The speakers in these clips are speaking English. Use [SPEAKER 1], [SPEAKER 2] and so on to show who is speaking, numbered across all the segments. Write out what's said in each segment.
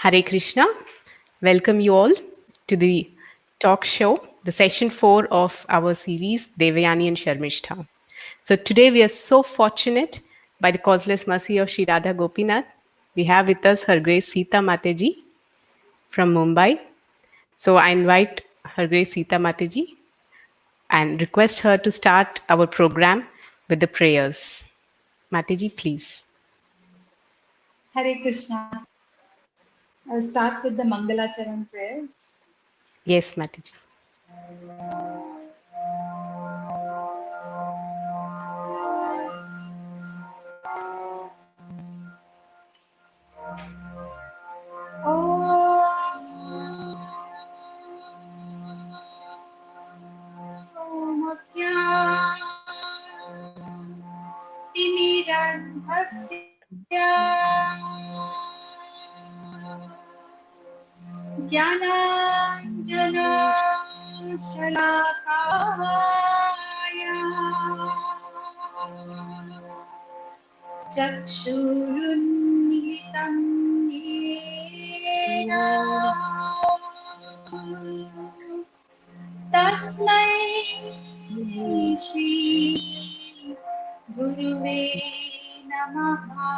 [SPEAKER 1] Hare Krishna. Welcome you all to the talk show, the session 4 of our series, Devayani and Sharmishta. So today we are so fortunate by the causeless mercy of Sri Radha Gopinath. We have with us Her Grace Sita Mataji from Mumbai. So I invite Her Grace Sita Mataji and request her to start our program with the prayers. Mataji, please.
[SPEAKER 2] Hare Krishna. I'll start with the Mangalacharan prayers.
[SPEAKER 1] Yes, Mataji.
[SPEAKER 2] Jnananjana Shalakaya Chakshurunmilitam Yena Tasmai Shri Guruve Namaha.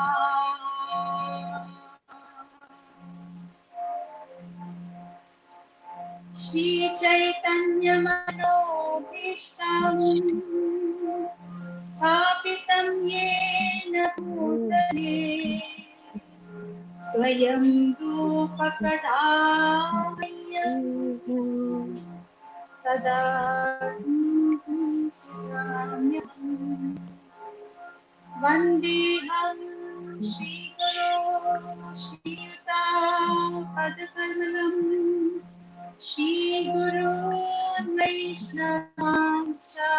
[SPEAKER 2] Shri Chaitanya Manobhishtam Sthapitam Yena Bhutale Swayam Rupa Kadayam Tadaham Sujamyam Vandeham Shri Guru Shri Yuta Padakamalam Shri Guru Vaishnavanscha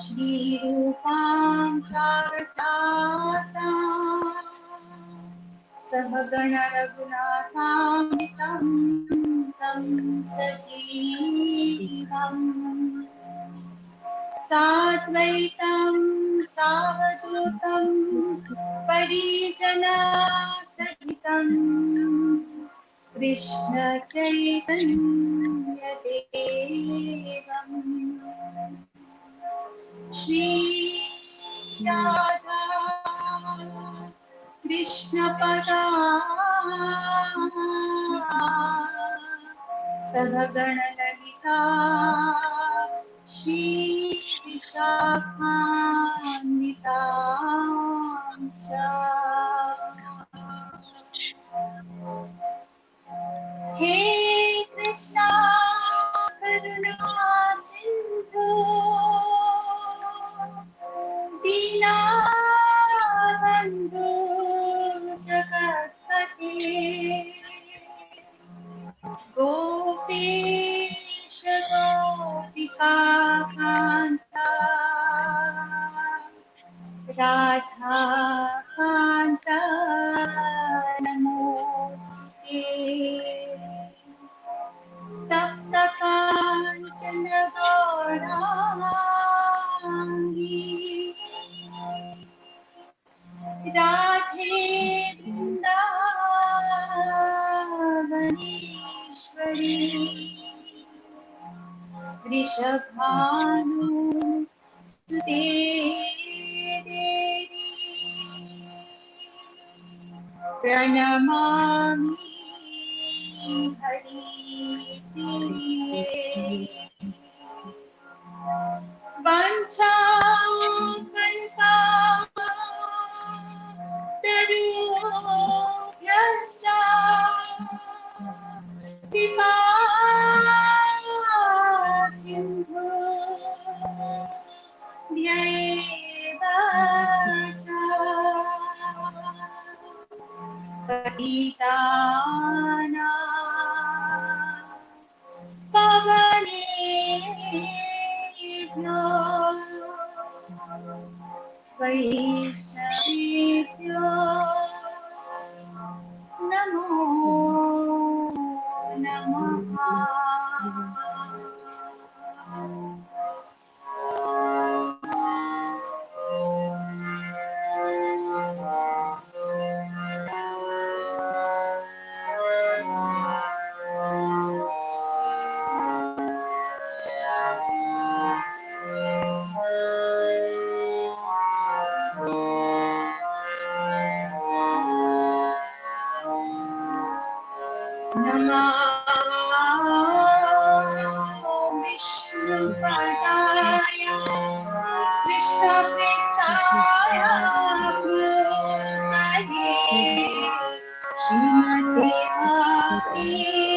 [SPEAKER 2] Shri Rupam Sagrajata Sahagana Raghunathambitam Tam Sajeevam Sadvaitam Savadutam Parijana Sahitam Krishna Chaitanya Devam Shri Radha Krishna Pada Sahagana Lalita Shri Vishakhanvitamscha Hey Krishna Karuna Sindhu Dinabandhu Jagatpate Gopesha Gopika Kanta Radha Kanta Namosite Tapta Kanchana Gaurangi Radhe Vrindavaneshwari Rishabhanu Sute Devi Pranamami Hari Priye Vancha Kalpa Tarubhyascha Kripa Sindhu Vyeva Cha Patitana Pavanebhyo Vaishnavebhyo Namo Namaha. नमः विष्णुपदाय कृष्णप्रेष्ठाय भूतये श्रीमते भक्तिवेदान्ता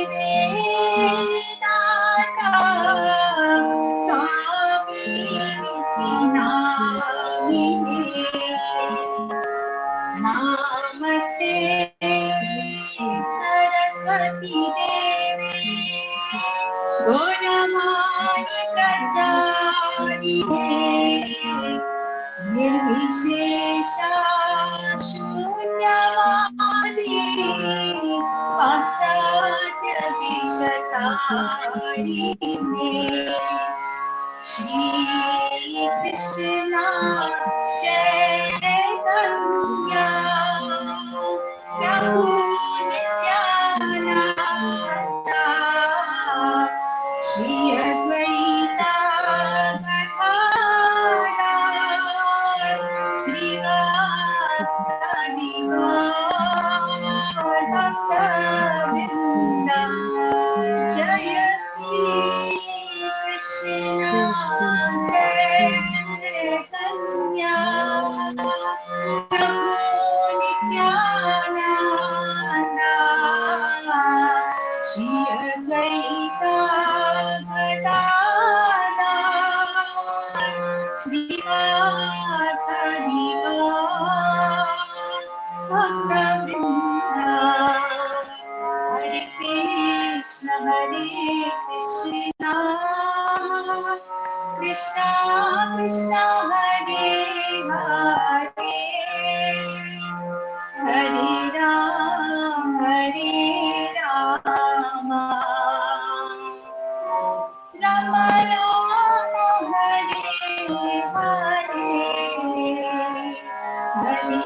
[SPEAKER 2] स्वामी नामिने नमस्ते सरस्वती देवी गौरवाणी प्रचारिणे निर्विशेषा शून्यवादी पाश्चात्य दिशतारिणे Shri Krishna Chaitanya Prabhu Nityananda Shri Advaita Gadadhara Shri Vasadi Bhakta Vrinda Jaya Shri Krishna Chaitanya Prabhu Nityananda Shri Advaita Gadadhara Shri Vasadi Bhakta Vrinda Hare Krishna Krishna Krishna Hare Hare Hare Rama Rama Rama Hare Hare Hare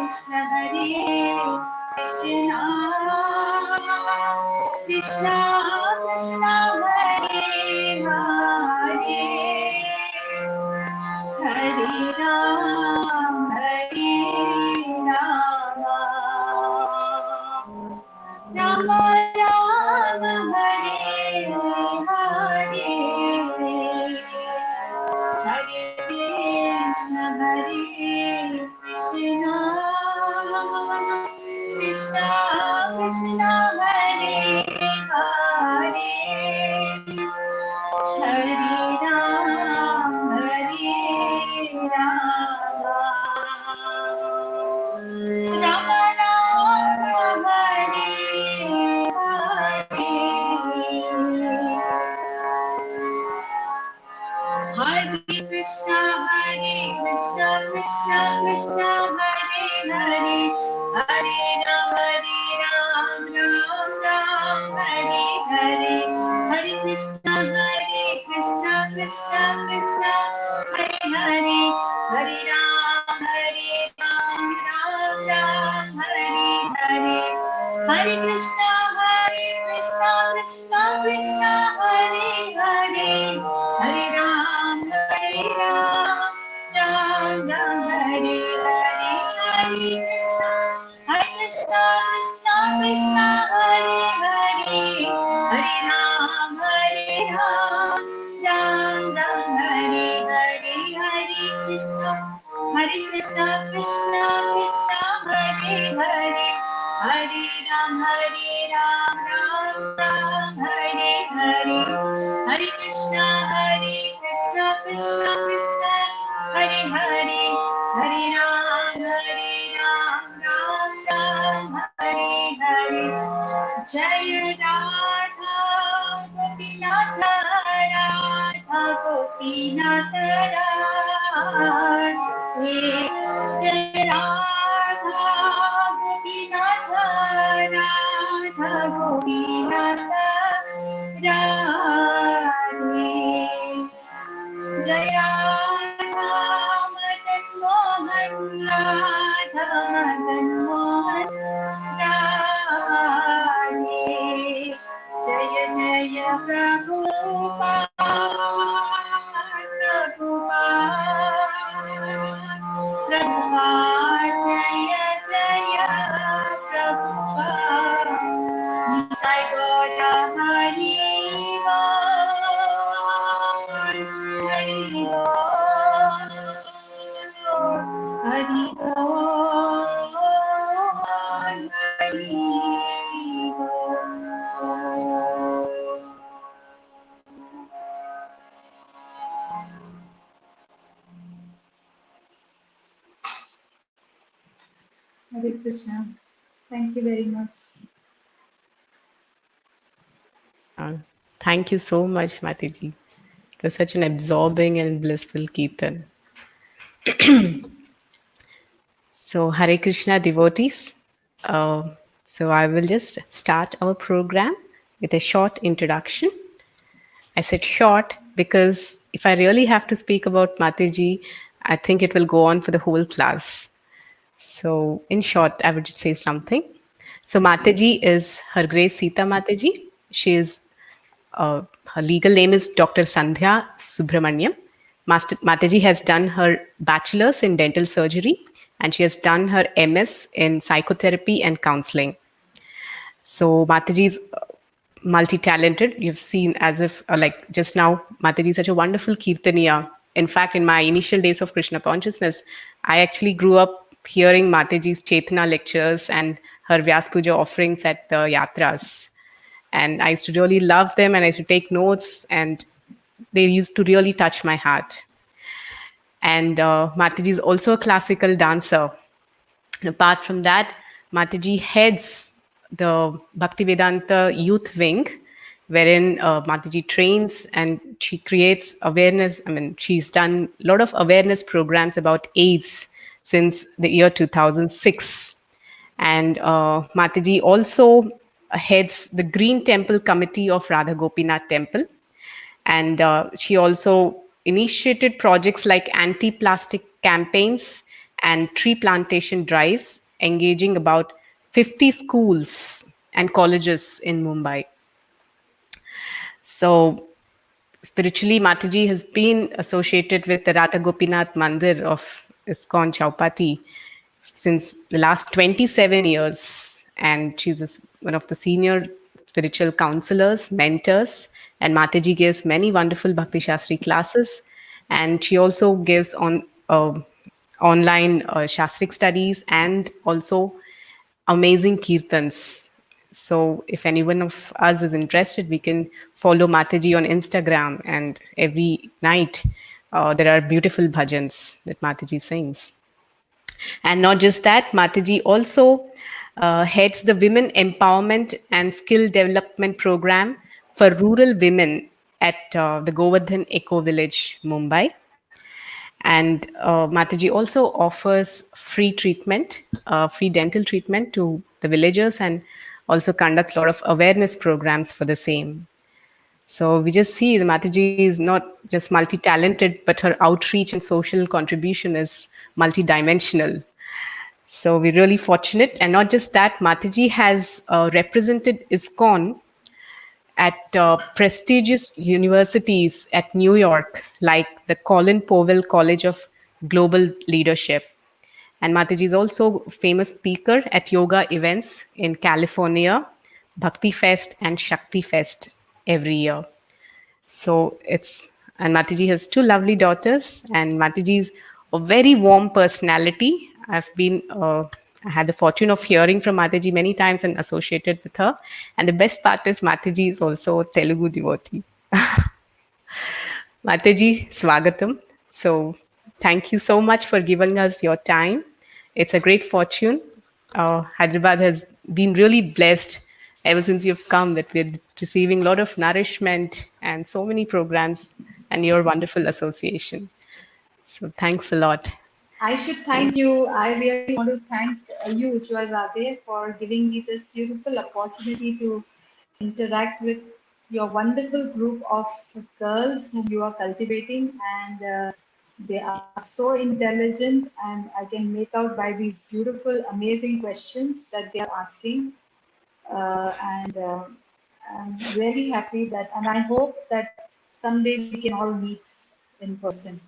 [SPEAKER 2] Krishna Krishna Krishna Krishna Hare Hare Hare Rama Rama Rama Hare Hare Hare Krishna Krishna Krishna Krishna Hare Hare Hare Rama Rama Hare Hare Krishna Krishna Krishna Hare Hare Hare Ram Ram Ram Hare Hare Hare Krishna Krishna Krishna Hare Hare Hare Ram Ram Ram Hare Hare Hare Krishna Krishna Krishna Hare Hare Hare Ram Ram Ram Hare Hare Hare Krishna Krishna Krishna Hare Hare Hare Ram Ram Ram Hare Hare Hare Krishna Krishna Krishna Hare Hare Hare Ram Ram Ram Hare Hare Hare Krishna Krishna Hare Hare Hare Ram Ram Ram Hare Hare Jaya Radha Gopinath Radha Gopinath Radhe Jaya Radha Gopinath Radha Gopinath Radhe Jaya Madan Mohan Radha Madan Mohan Radhe Jaya Jaya Prabhupada Prabhupada Jaya Jaya Prabhupada Hare Krishna. Thank you very much.
[SPEAKER 1] Uh, Thank you so much, Mataji. It was such an absorbing and blissful Kirtan. So, Hare Krishna devotees. Uh, so, I will just start our program with a short introduction. I said short because if I really have to speak about Mataji, I think it will go on for the whole class. So, in short, I would just say something. So, Mataji is Her Grace Sita Mataji. She is her legal name is Dr. Sandhya Subramaniam. Mataji has done her bachelor's in dental surgery and she has done her MS in psychotherapy and counseling. So Mataji is multi-talented. You've seen as if, like just now, Mataji is such a wonderful kirtaniya. In fact, in my initial days of Krishna consciousness, I actually grew up hearing Mataji's Chetana lectures and her Vyas Puja offerings at the yatras. And I used to really love them and I used to take notes and they used to really touch my heart. And Mataji is also a classical dancer. And apart from that, Mataji heads the Bhaktivedanta Youth Wing, wherein Mataji trains and she creates awareness. I mean, she's done a lot of awareness programs about AIDS since the year 2006. And Mataji also heads the Green Temple Committee of Radha Gopinath Temple. And she also initiated projects like anti plastic campaigns and tree plantation drives, engaging about 50 schools and colleges in Mumbai. So, spiritually, Mataji has been associated with the Radha Gopinath Mandir of ISKCON Chaupati since the last 27 years. And she's one of the senior spiritual counselors, mentors. And Mataji gives many wonderful Bhakti Shastri classes. And she also gives online Shastric studies and also amazing kirtans. So if anyone of us is interested, we can follow Mataji on Instagram. And every night, there are beautiful bhajans that Mataji sings. And not just that, Mataji also heads the Women Empowerment and Skill Development Program for rural women at the Govardhan Eco Village, Mumbai. And Mataji also offers free treatment, free dental treatment to the villagers and also conducts a lot of awareness programs for the same. So we just see the Mataji is not just multi-talented, but her outreach and social contribution is multi-dimensional. So we're really fortunate. And not just that, Mataji has represented ISKCON at prestigious universities at New York, like the Colin Powell College of Global Leadership. And Mataji is also a famous speaker at yoga events in California, Bhakti Fest and Shakti Fest every year. So it's and Mataji has two lovely daughters, and Mataji is a very warm personality. I had the fortune of hearing from Mataji many times and associated with her. And the best part is Mataji is also a Telugu devotee. Mataji, Swagatam. So thank you so much for giving us your time. It's a great fortune. Hyderabad has been really blessed ever since you've come that we're receiving a lot of nourishment and so many programs and your wonderful association. So thanks a lot.
[SPEAKER 2] I should thank you. I really want to thank you, Ujjwal Radhe, for giving me this beautiful opportunity to interact with your wonderful group of girls whom you are cultivating. And they are so intelligent, and I can make out by these beautiful, amazing questions that they are asking. And I'm really happy that, and I hope that someday we can all meet in person.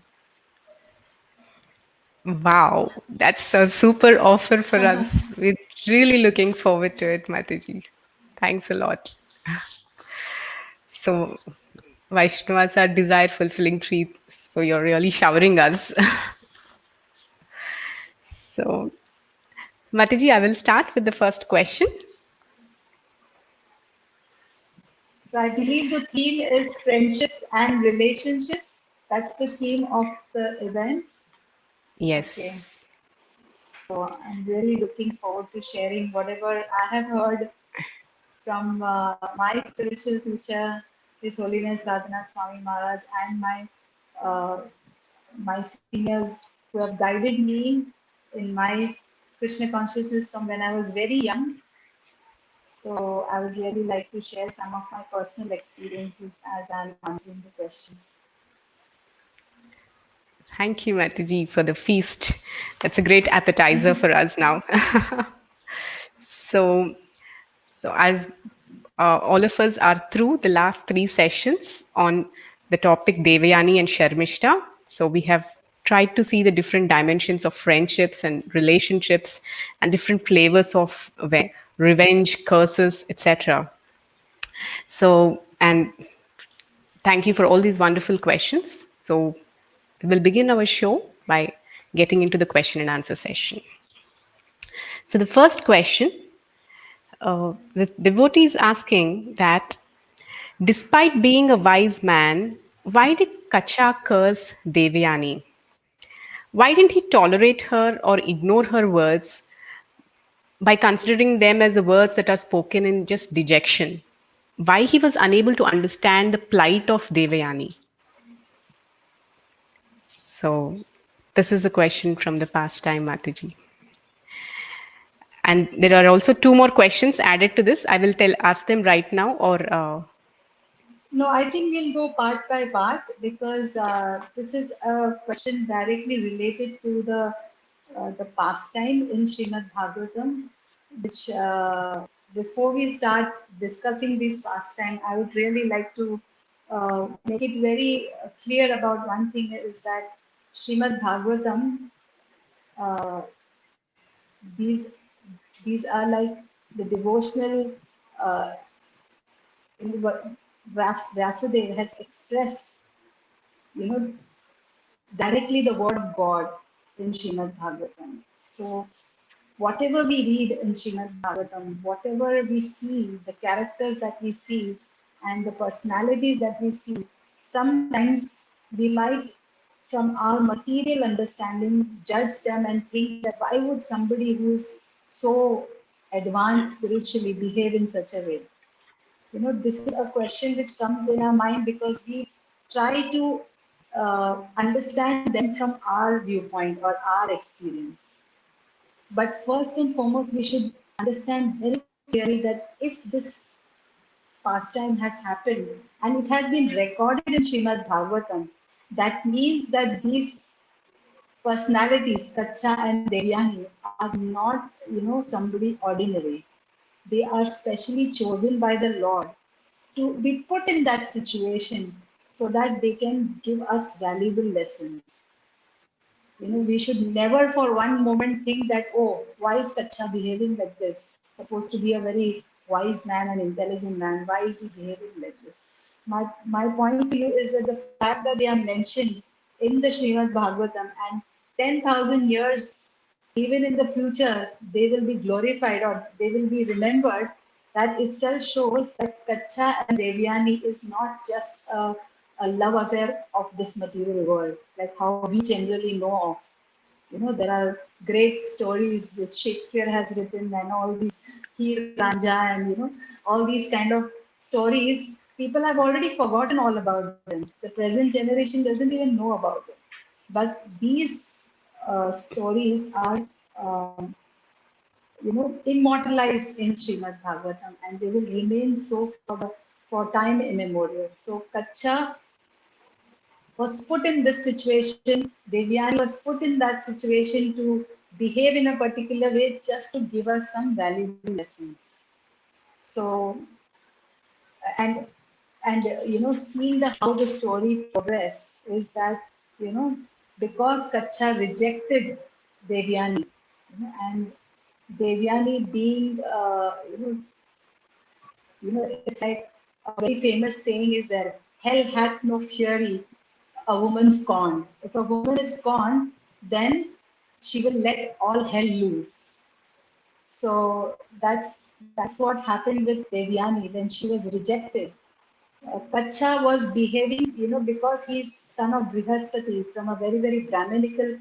[SPEAKER 1] Wow, that's a super offer for us. We're really looking forward to it, Mataji. Thanks a lot. So, Vaishnavas are desire fulfilling treats, so you're really showering us. So, Mataji, I will start with the first question.
[SPEAKER 2] So I believe the theme is friendships and relationships. That's the theme of the event. Okay.
[SPEAKER 1] Yes.
[SPEAKER 2] So I'm really looking forward to sharing whatever I have heard from my spiritual teacher, His Holiness Radhanath Swami Maharaj, and uh, my seniors who have guided me in my Krishna consciousness from when I was very young. So I would really like to share some of my personal experiences as I'm answering the questions.
[SPEAKER 1] Thank you, Mataji, for the feast. That's a great appetizer for us now. so, so as all of us are through the last three sessions on the topic Devayani and Sharmishta. So we have tried to see the different dimensions of friendships and relationships and different flavors of revenge, curses, etc. So, and thank you for all these wonderful questions. So, we'll begin our show by getting into the question and answer session. So, the first question, the devotee is asking that despite being a wise man, why did Kacha curse Devayani? Why didn't he tolerate her or ignore her words by considering them as the words that are spoken in just dejection? Why he was unable to understand the plight of Devayani? So, this is a question from the past time, Mataji. And there are also two more questions added to this. I will ask them right now, or
[SPEAKER 2] No, I think we'll go part by part because
[SPEAKER 1] yes.
[SPEAKER 2] this is a question directly related to the pastime in Srimad Bhagavatam, which before we start discussing this pastime, I would really like to make it very clear about one thing is that Srimad Bhagavatam, uh, these these are like the devotional uh, what Vasudev has expressed, you know, directly the word of God in Srimad Bhagavatam. So whatever we read in Srimad Bhagavatam, whatever we see, the characters that we see, and the personalities that we see, sometimes we might, from our material understanding, judge them and think that why would somebody who is so advanced spiritually behave in such a way? This is a question which comes in our mind because we try to understand them from our viewpoint or our experience. But first and foremost, we should understand very clearly that if this pastime has happened and it has been recorded in Srimad Bhagavatam, that means that these personalities, Kacha and Devyani, are not, somebody ordinary. They are specially chosen by the Lord to be put in that situation so that they can give us valuable lessons. We should never for one moment think that, oh, why is Kacha behaving like this? Supposed to be a very wise man and intelligent man, why is he behaving like this? My point to you is that the fact that they are mentioned in the Srimad Bhagavatam, and 10,000 years, even in the future, they will be glorified or they will be remembered. That itself shows that Kacha and Devyani is not just a love affair of this material world, like how we generally know of. There are great stories which Shakespeare has written, and all these Heer Ranja, and all these kind of stories. People have already forgotten all about them. The present generation doesn't even know about them. But these stories are, immortalized in Srimad Bhagavatam, and they will remain so for time immemorial. So Kacha was put in this situation, Devyani was put in that situation to behave in a particular way just to give us some valuable lessons. So, and seeing how the story progressed is that, because Kacha rejected Devyani, and Devyani being, it's like a very famous saying is there, hell hath no fury, a woman scorned. If a woman is scorned, then she will let all hell loose. So that's what happened with Devyani when she was rejected. Kacha was behaving, because he's son of Brihaspati from a very, very Brahminical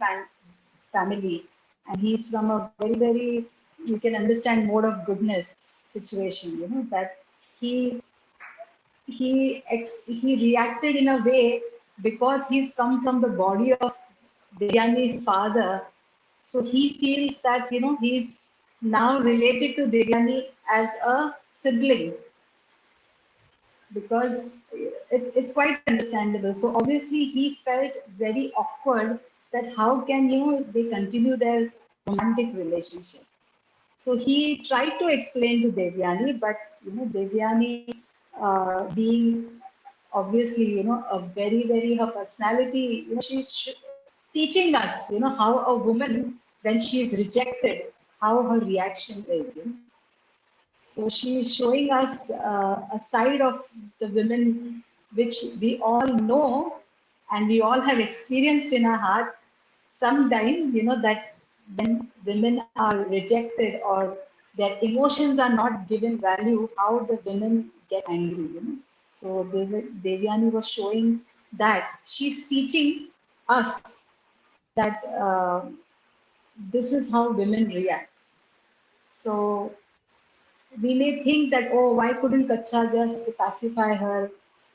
[SPEAKER 2] family. and he's from a very, very, you can understand, mode of goodness situation, that he he reacted in a way because he's come from the body of Devyani's father. So he feels that he's now related to Devyani as a sibling, because it's quite understandable. So obviously he felt very awkward that how can they continue their romantic relationship. So he tried to explain to Devyani, but Devyani, being obviously a very, very, her personality, she's teaching us how a woman, when she is rejected, how her reaction is. So she is showing us a side of the women which we all know and we all have experienced in our heart sometime, that when women are rejected or their emotions are not given value, how the women get angry. So Devyani was showing that she's teaching us that this is how women react. So we may think that, oh, why couldn't Kacha just pacify her?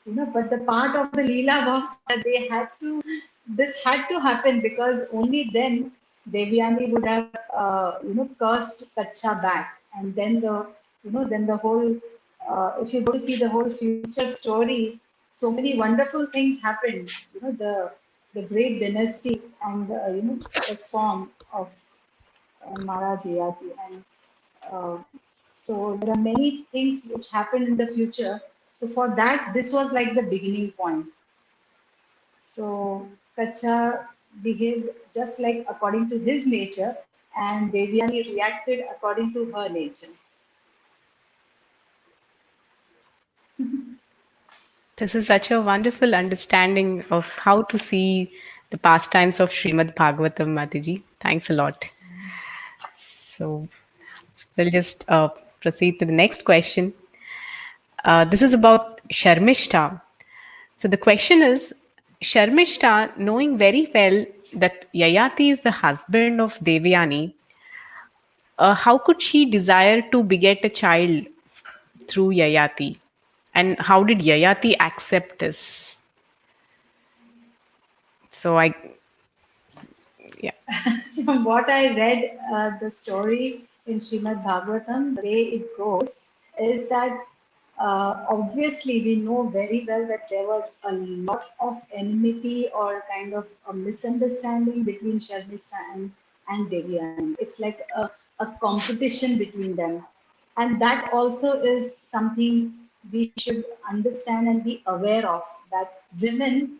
[SPEAKER 2] But the part of the Leela was that this had to happen, because only then Devyani would have, cursed Kacha back. And then then the whole, if you go to see the whole future story, so many wonderful things happened. The great dynasty and, was formed of Mataji. And uh, so there are many things which happened in the future. So for that, this was like the beginning point. So Kacha behaved just like according to his nature, and Devyani reacted according to her nature.
[SPEAKER 1] This is such a wonderful understanding of how to see the pastimes of Srimad Bhagavatam, Mataji. Thanks a lot. So we'll just proceed to the next question. This is about Sharmishta. So the question is, Sharmishta, knowing very well that Yayati is the husband of Devayani, how could she desire to beget a child through Yayati? And how did Yayati accept this? So I, yeah.
[SPEAKER 2] From what I read, the story in Srimad Bhagavatam, the way it goes is that obviously we know very well that there was a lot of enmity or kind of a misunderstanding between Sharmishta and Devyani. It's like a competition between them. And that also is something we should understand and be aware of, that women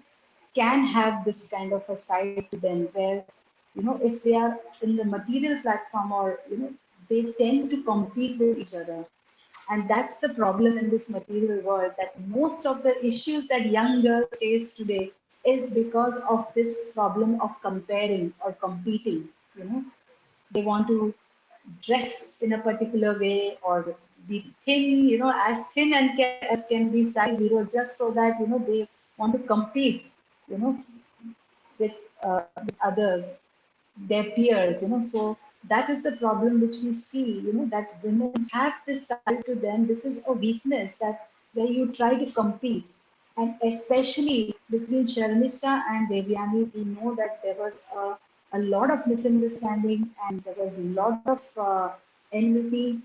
[SPEAKER 2] can have this kind of a side to them where if they are in the material platform, or they tend to compete with each other. And that's the problem in this material world, that most of the issues that young girls face today is because of this problem of comparing or competing. you know they want to dress in a particular way, or be thin, as thin and as can be size zero, just so that they want to compete, you know, with others, their peers. So that is the problem which we see. That women have this side to them. This is a weakness, that where you try to compete, and especially between Sharmishta and Devyani, we know that there was a lot of misunderstanding, and there was a lot of enmity.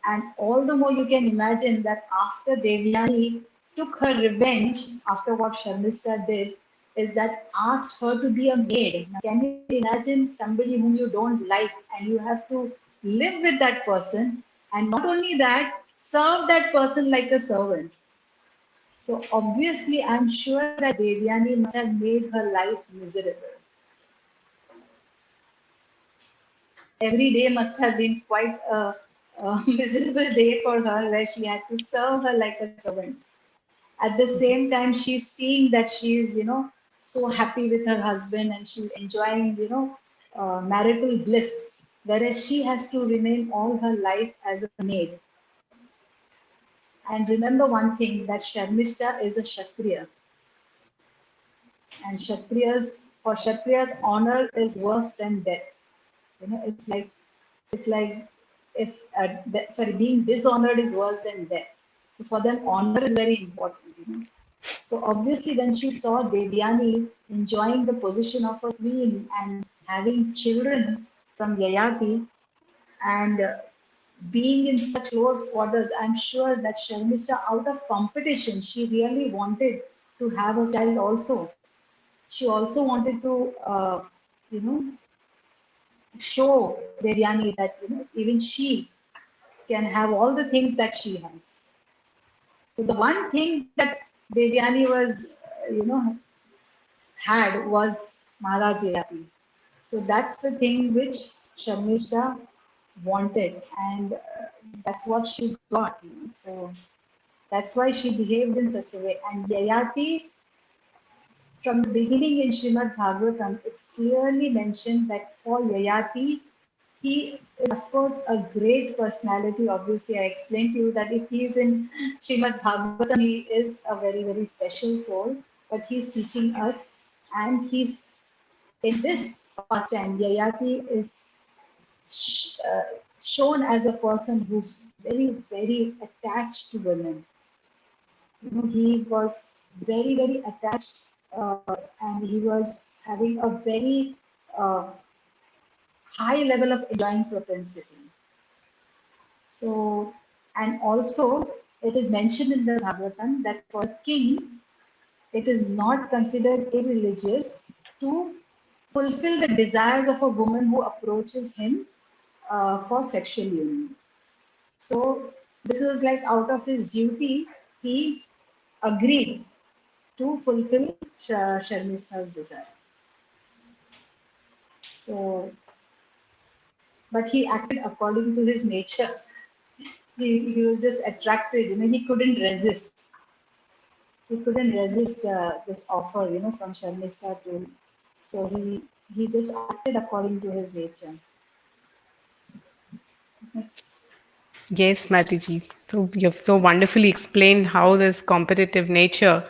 [SPEAKER 2] And all the more you can imagine that after Devyani took her revenge after what Sharmishta did, is that asked her to be a maid. Now, can you imagine somebody whom you don't like, and you have to live with that person, and not only that, serve that person like a servant? So obviously, I'm sure that Devyani must have made her life miserable. Every day must have been quite a miserable day for her, where she had to serve her like a servant. At the same time, she's seeing that she is, so happy with her husband, and she's enjoying, marital bliss, whereas she has to remain all her life as a maid. And remember one thing, that Sharmishta is a Kshatriya, and Kshatriyas, for Kshatriyas, honor is worse than death. It's like if being dishonored is worse than death. So for them, honor is very important. So obviously, when she saw Devyani enjoying the position of a queen and having children from Yayati and being in such close quarters, I'm sure that Sharmista, out of competition, she really wanted to have a child also. She also wanted to, you know, show Devyani that even she can have all the things that she has. So the one thing that Devyani was, had was Maharaji. So that's the thing which Sharmishta wanted, and that's what she got. So that's why she behaved in such a way. And Yayati, from the beginning in Srimad Bhagavatam, it's clearly mentioned that for Yayati, he is, of course, a great personality. Obviously, I explained to you that if he is in Srimad Bhagavatam, he is a very, very special soul. But he's teaching us, and he's in this pastime, Yayati is shown as a person who's very, very attached to women. He was very, very attached, and he was having a very uh, high level of enjoying propensity. So, and also it is mentioned in the Bhagavatam that for a king, it is not considered irreligious to fulfill the desires of a woman who approaches him for sexual union. So, this is like out of his duty, he agreed to fulfill Sharmista's desire. So, but he acted according to his nature. He was just attracted, he couldn't resist. He couldn't resist this offer, from Sharmista to. So he just acted according to his nature. Next.
[SPEAKER 1] Yes, Mataji. So you've so wonderfully explained how this competitive nature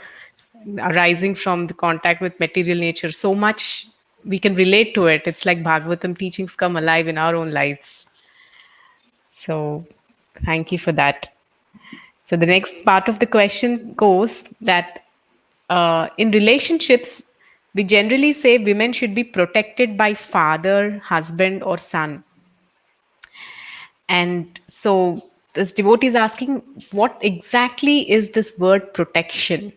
[SPEAKER 1] arising from the contact with material nature, so much we can relate to it. It's like Bhagavatam teachings come alive in our own lives. So thank you for that. So the next part of the question goes that in relationships, we generally say women should be protected by father, husband, or son. And so this devotee is asking, what exactly is this word protection?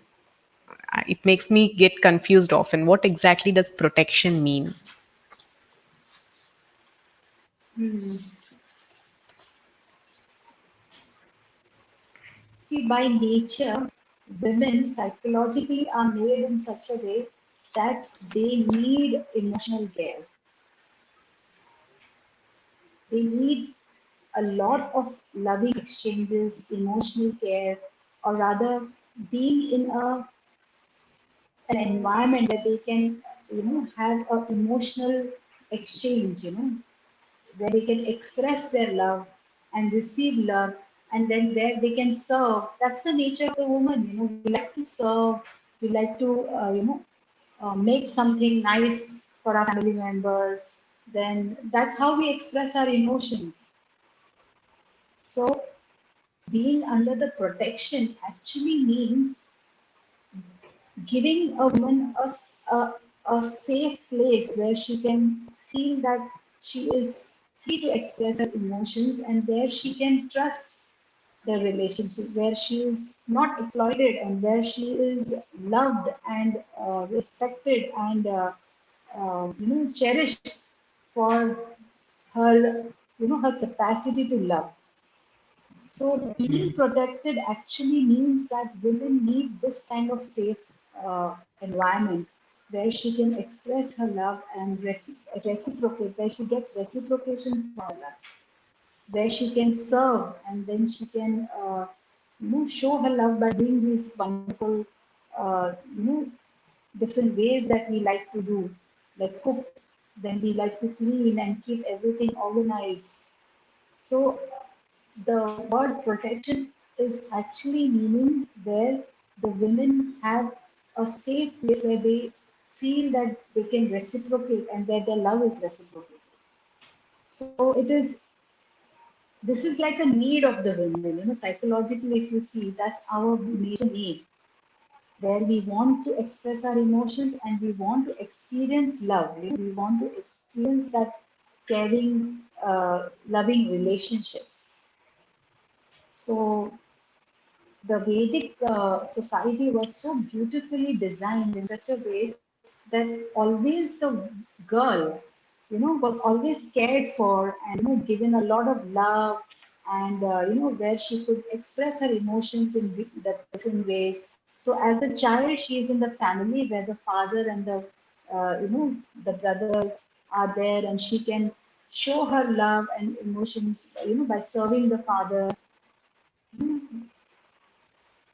[SPEAKER 1] It makes me get confused often. What exactly does protection mean?
[SPEAKER 2] Hmm. See, by nature, women psychologically are made in such a way that they need emotional care. They need a lot of loving exchanges, emotional care, or rather being in an environment that they can, have an emotional exchange, where they can express their love and receive love, and then where they can serve. That's the nature of the woman. We like to serve. We like to, make something nice for our family members. Then that's how we express our emotions. So being under the protection actually means giving a woman a safe place where she can feel that she is free to express her emotions and where she can trust the relationship, where she is not exploited and where she is loved and respected and cherished for her her capacity to love. So being protected actually means that women need this kind of safe environment where she can express her love and reciprocate, where she gets reciprocation for her love, where she can serve and then she can, show her love by doing these wonderful, uh, you know, different ways that we like to do, like cook, then we like to clean and keep everything organized. So the word protection is actually meaning where the women have a safe place where they feel that they can reciprocate and where their love is reciprocated. So it is, this is like a need of the women, psychologically, if you see, that's our major need, where we want to express our emotions and we want to experience love. We want to experience that caring, loving relationships. So the Vedic society was so beautifully designed in such a way that always the girl, was always cared for and given a lot of love, and where she could express her emotions in the different ways. So as a child, she is in the family where the father and the brothers are there, and she can show her love and emotions, by serving the father,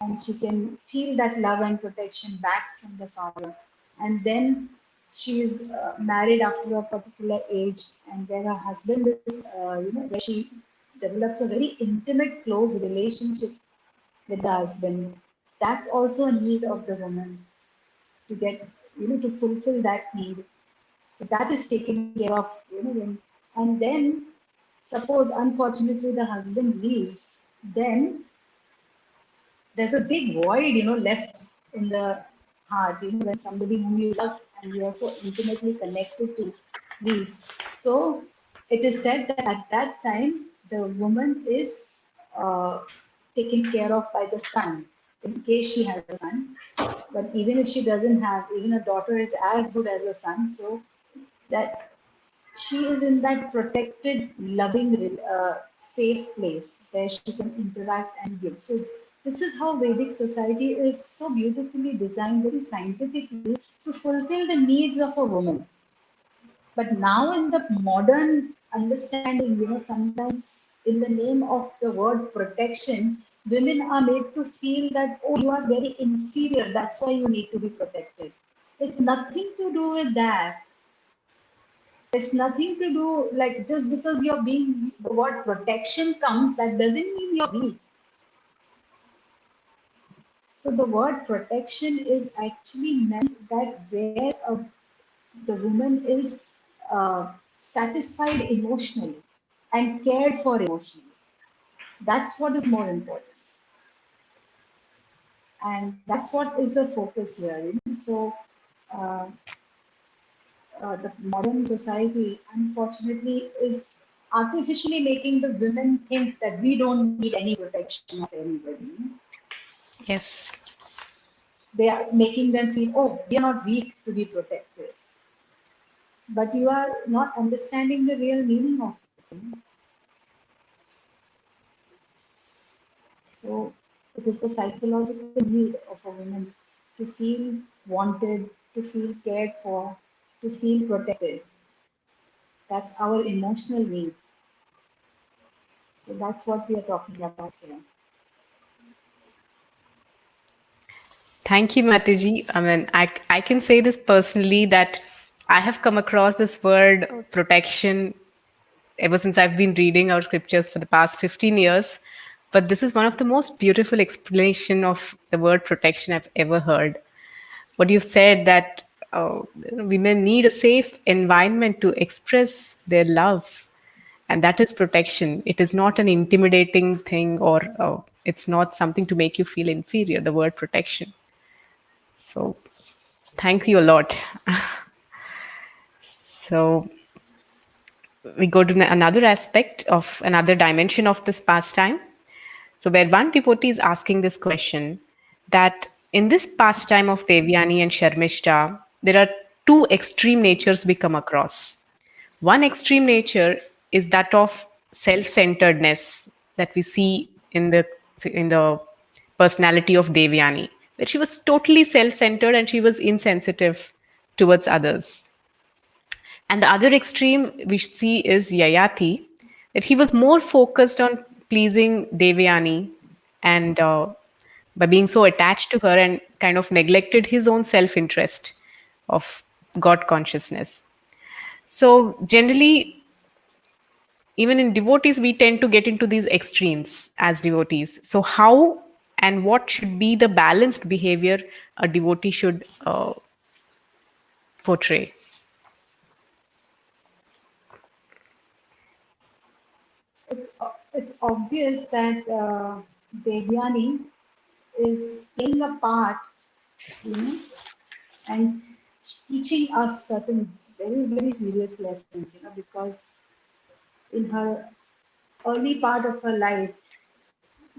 [SPEAKER 2] and she can feel that love and protection back from the father. And then she is married after a particular age, and where her husband is, where she develops a very intimate, close relationship with the husband. That's also a need of the woman to get, to fulfill that need. So that is taken care of, and then suppose unfortunately the husband leaves, then there's a big void, left in the heart, when somebody whom you love and you are so intimately connected to leaves. So it is said that at that time, the woman is uh, taken care of by the son, in case she has a son. But even if she doesn't have, even a daughter is as good as a son. So that she is in that protected, loving, safe place where she can interact and give. So this is how Vedic society is so beautifully designed, very scientifically, to fulfill the needs of a woman. But now in the modern understanding, sometimes in the name of the word protection, women are made to feel that, oh, you are very inferior, that's why you need to be protected. It's nothing to do with that. It's nothing to do, like, just because you're being, the word protection comes, that doesn't mean you're weak. So the word protection is actually meant that where the woman is satisfied emotionally and cared for emotionally. That's what is more important. And that's what is the focus here. So uh, the modern society, unfortunately, is artificially making the women think that we don't need any protection of anybody.
[SPEAKER 1] Yes.
[SPEAKER 2] They are making them feel, oh, we are not weak to be protected. But you are not understanding the real meaning of it. So it is the psychological need of a woman to feel wanted, to feel cared for, to feel protected. That's our emotional need. So that's what we are talking about here.
[SPEAKER 1] Thank you, Mataji. I mean, I can say this personally that I have come across this word protection ever since I've been reading our scriptures for the past 15 years. But this is one of the most beautiful explanation of the word protection I've ever heard. What you've said that women need a safe environment to express their love, and that is protection. It is not an intimidating thing, or it's not something to make you feel inferior. The word protection. So, thank you a lot. So, we go to another aspect of another dimension of this pastime. So, where one devotee is asking this question, that in this pastime of Devyani and Sharmishta, there are two extreme natures we come across. One extreme nature is that of self-centeredness that we see in the personality of Devyani, where she was totally self-centered and she was insensitive towards others. And the other extreme we see is Yayati, that he was more focused on pleasing Devyani, and by being so attached to her and kind of neglected his own self interest of God consciousness. So, generally, even in devotees, we tend to get into these extremes as devotees. So, how and what should be the balanced behavior a devotee should portray?
[SPEAKER 2] it's obvious that Devyani is playing a part, you know, and teaching us certain very, very serious lessons, because in her early part of her life,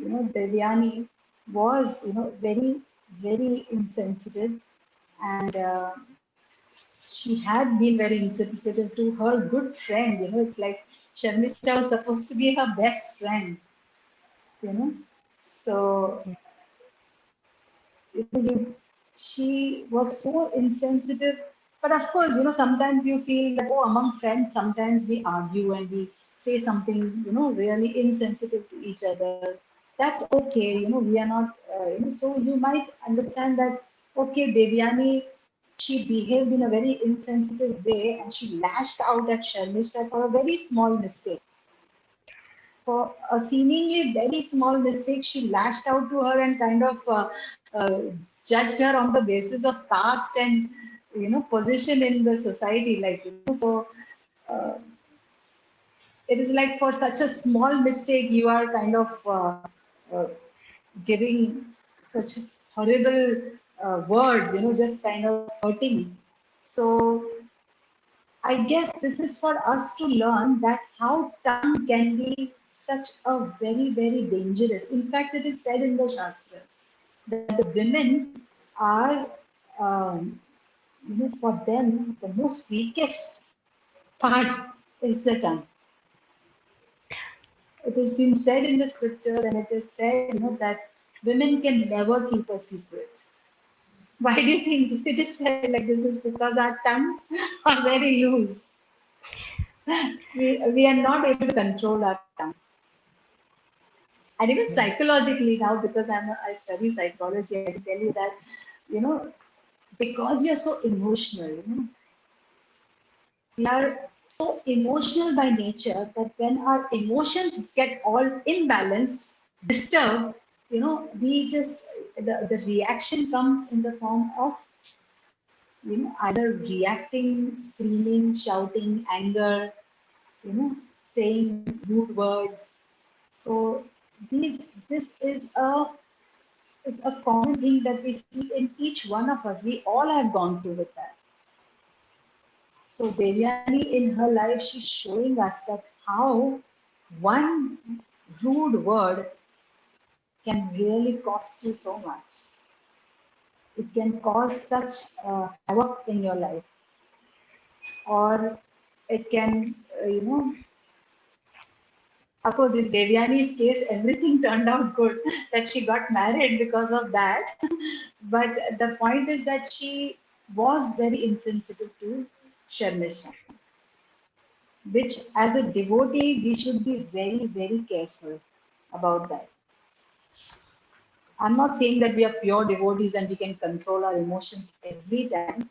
[SPEAKER 2] Devyani was, very, very insensitive, and she had been very insensitive to her good friend. It's like Sharmishta was supposed to be her best friend, you know. So she was so insensitive. But of course, sometimes you feel that, oh, among friends, sometimes we argue and we say something, really insensitive to each other. That's okay, we are not, so you might understand that, okay, Devyani, she behaved in a very insensitive way and she lashed out at Sharmishta for a very small mistake. For a seemingly very small mistake, she lashed out to her and kind of uh, judged her on the basis of caste and position in the society. Like, so uh, it is like for such a small mistake, you are kind of uh, giving such horrible words, just kind of hurting. So I guess this is for us to learn that how tongue can be such a very, very dangerous. In fact, it is said in the Shastras that the women are, for them, the most weakest part is the tongue. It has been said in the scriptures, and it is said, that women can never keep a secret. Why do you think it is said like this? Is because our tongues are very loose. We are not able to control our tongue. And even psychologically now, because I study psychology, I can tell you that, you know, because we are so emotional, we are so emotional by nature that when our emotions get all imbalanced, disturbed, we just, the reaction comes in the form of, either reacting, screaming, shouting, anger, saying rude words. So this is a common thing that we see in each one of us. We all have gone through with that. So Devyani in her life, she's showing us that how one rude word can really cost you so much. It can cause such havoc in your life, or it can, of course, in Devyani's case, everything turned out good, that she got married because of that. But the point is that she was very insensitive to Sharmishta, which as a devotee, we should be very, very careful about that. I'm not saying that we are pure devotees and we can control our emotions every time,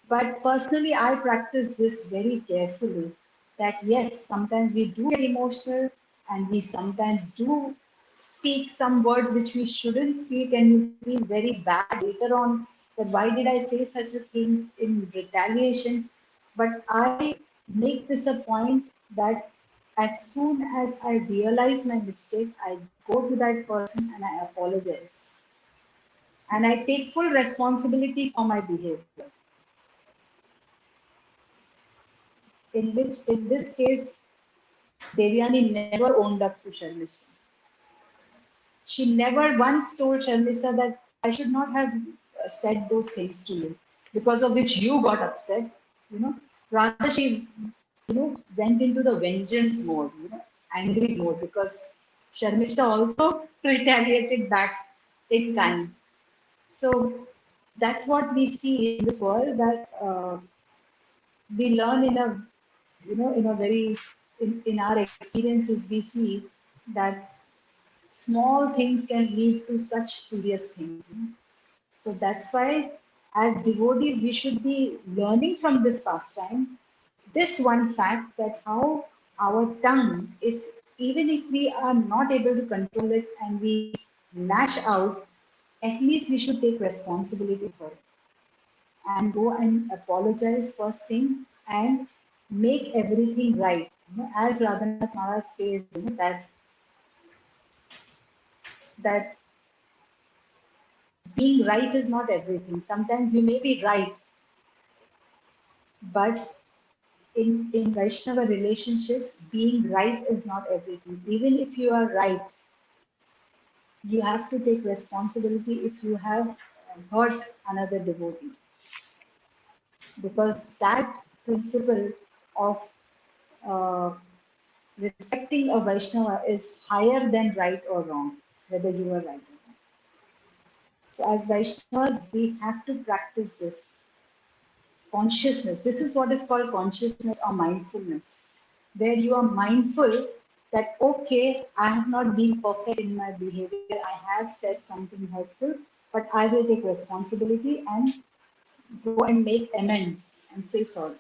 [SPEAKER 2] but personally, I practice this very carefully that yes, sometimes we do get emotional and we sometimes do speak some words which we shouldn't speak, and you feel very bad later on that why did I say such a thing in retaliation. But I make this a point that as soon as I realize my mistake, I go to that person and I apologize. And I take full responsibility for my behavior. In which, in this case, Devyani never owned up to Sharmishta. She never once told Sharmishta that I should not have said those things to you, because of which you got upset. You know, rather she, went into the vengeance mode, angry mode, because Sharmishta also retaliated back in kind. So that's what we see in this world, that we learn in a, in a very, in our experiences, we see that small things can lead to such serious things. So that's why, as devotees, we should be learning from this pastime this one fact, that how our tongue, if even if we are not able to control it and we lash out, at least we should take responsibility for it and go and apologize first thing and make everything right. As Radhanath Maharaj says, that being right is not everything. Sometimes you may be right, but in Vaishnava relationships, being right is not everything. Even if you are right, you have to take responsibility if you have hurt another devotee, because that principle of uh, respecting a Vaishnava is higher than right or wrong, whether you are right or wrong. So, as Vaishnavas, we have to practice this consciousness. This is what is called consciousness or mindfulness, where you are mindful that, okay, I have not been perfect in my behavior, I have said something hurtful, but I will take responsibility and go and make amends and say sorry.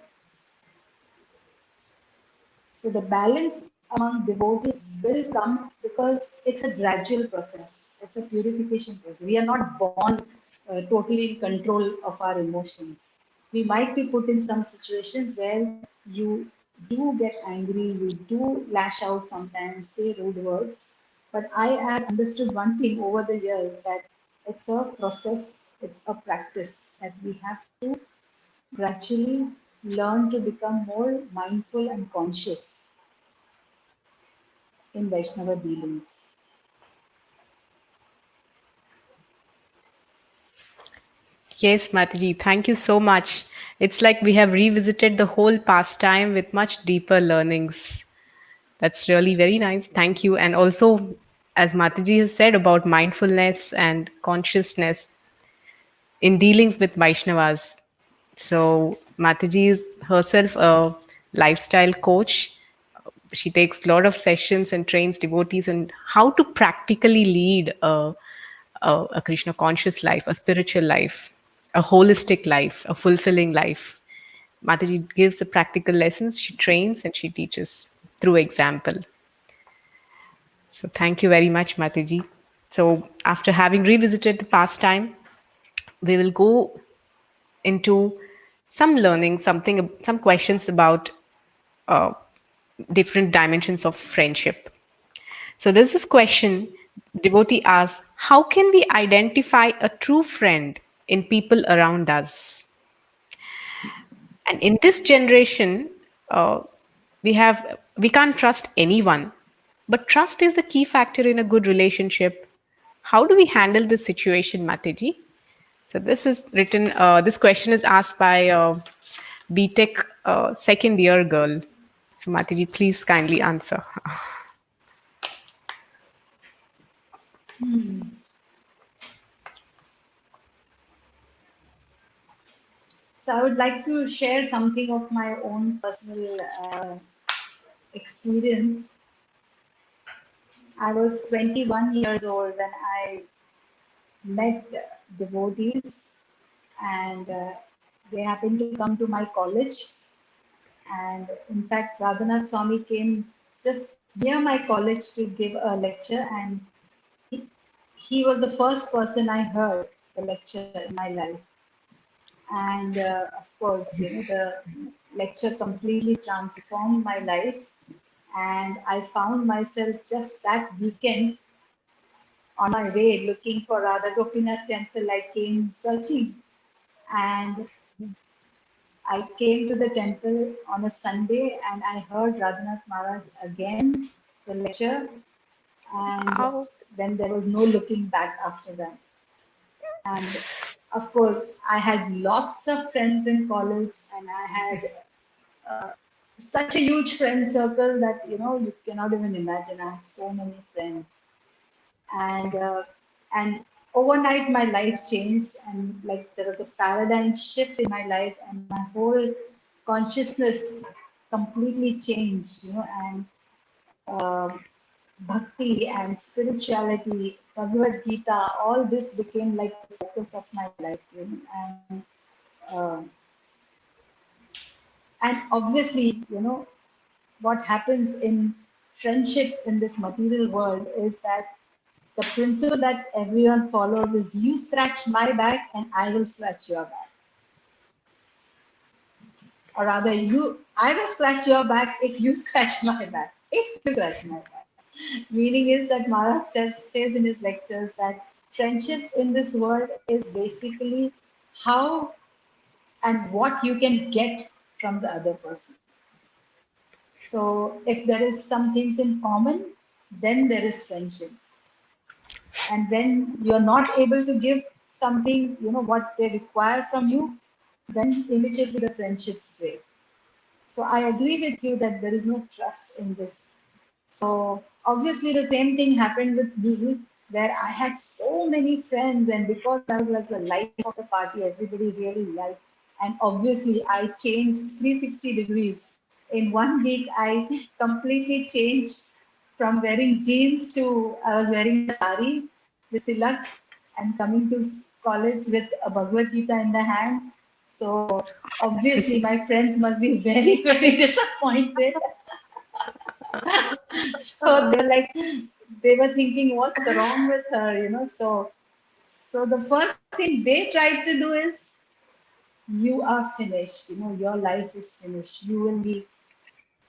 [SPEAKER 2] So the balance among devotees will come because it's a gradual process. It's a purification process. We are not born totally in control of our emotions. We might be put in some situations where you do get angry, you do lash out sometimes, say rude words. But I have understood one thing over the years, that it's a process, it's a practice that we have to gradually learn to become more mindful and conscious in Vaishnava dealings.
[SPEAKER 1] Yes, Mataji, thank you so much. It's like we have revisited the whole pastime with much deeper learnings. That's really very nice. Thank you. And also, as Mataji has said about mindfulness and consciousness in dealings with Vaishnavas. So, Mataji is herself a lifestyle coach. She takes a lot of sessions and trains devotees on how to practically lead a Krishna conscious life, a spiritual life, a holistic life, a fulfilling life. Mataji gives the practical lessons, she trains and she teaches through example. So thank you very much, Mataji. So after having revisited the past time, we will go into some learning, some questions about uh, different dimensions of friendship. So there's this question devotee asks, how can we identify a true friend in people around us? And in this generation, uh, we can't trust anyone, but trust is the key factor in a good relationship. How do we handle this situation, Mataji? So this question is asked by a BTech second year girl. So Mataji, please kindly answer.
[SPEAKER 2] So I would like to share something of my own personal experience. I was 21 years old when I met devotees, and they happened to come to my college. And in fact, Radhanath Swami came just near my college to give a lecture, and he was the first person I heard the lecture in my life. And of course, the lecture completely transformed my life. And I found myself just that weekend on my way looking for Radha Gopinath temple. I came searching, and I came to the temple on a Sunday, and I heard Radhanath Maharaj again, the lecture, and
[SPEAKER 1] Wow.
[SPEAKER 2] then there was no looking back after that. And of course, I had lots of friends in college, and I had such a huge friend circle that you cannot even imagine. I had so many friends, and overnight my life changed, and like there was a paradigm shift in my life, and my whole consciousness completely changed. And um bhakti and spirituality, Bhagavad Gita, all this became like the focus of my life. Um, and obviously, what happens in friendships in this material world is that the principle that everyone follows is you scratch my back and I will scratch your back. or rather, I will scratch your back if you scratch my back. If you scratch my back. Meaning is that Maharaj says in his lectures that friendships in this world is basically how and what you can get from the other person. So if there is some things in common, then there is friendships. And when you're not able to give something, what they require from you, then immediately the friendships break. So I agree with you that there is no trust in this. So obviously the same thing happened with me, where I had so many friends, and because I was like the life of the party, everybody really liked. And obviously I changed 360 degrees. In 1 week, I completely changed from wearing jeans to I was wearing a sari with tilak and coming to college with a Bhagavad Gita in the hand. So obviously my friends must be very, very disappointed. So they're like, they were thinking, what's wrong with her? So the first thing they tried to do is, you are finished, your life is finished. You will be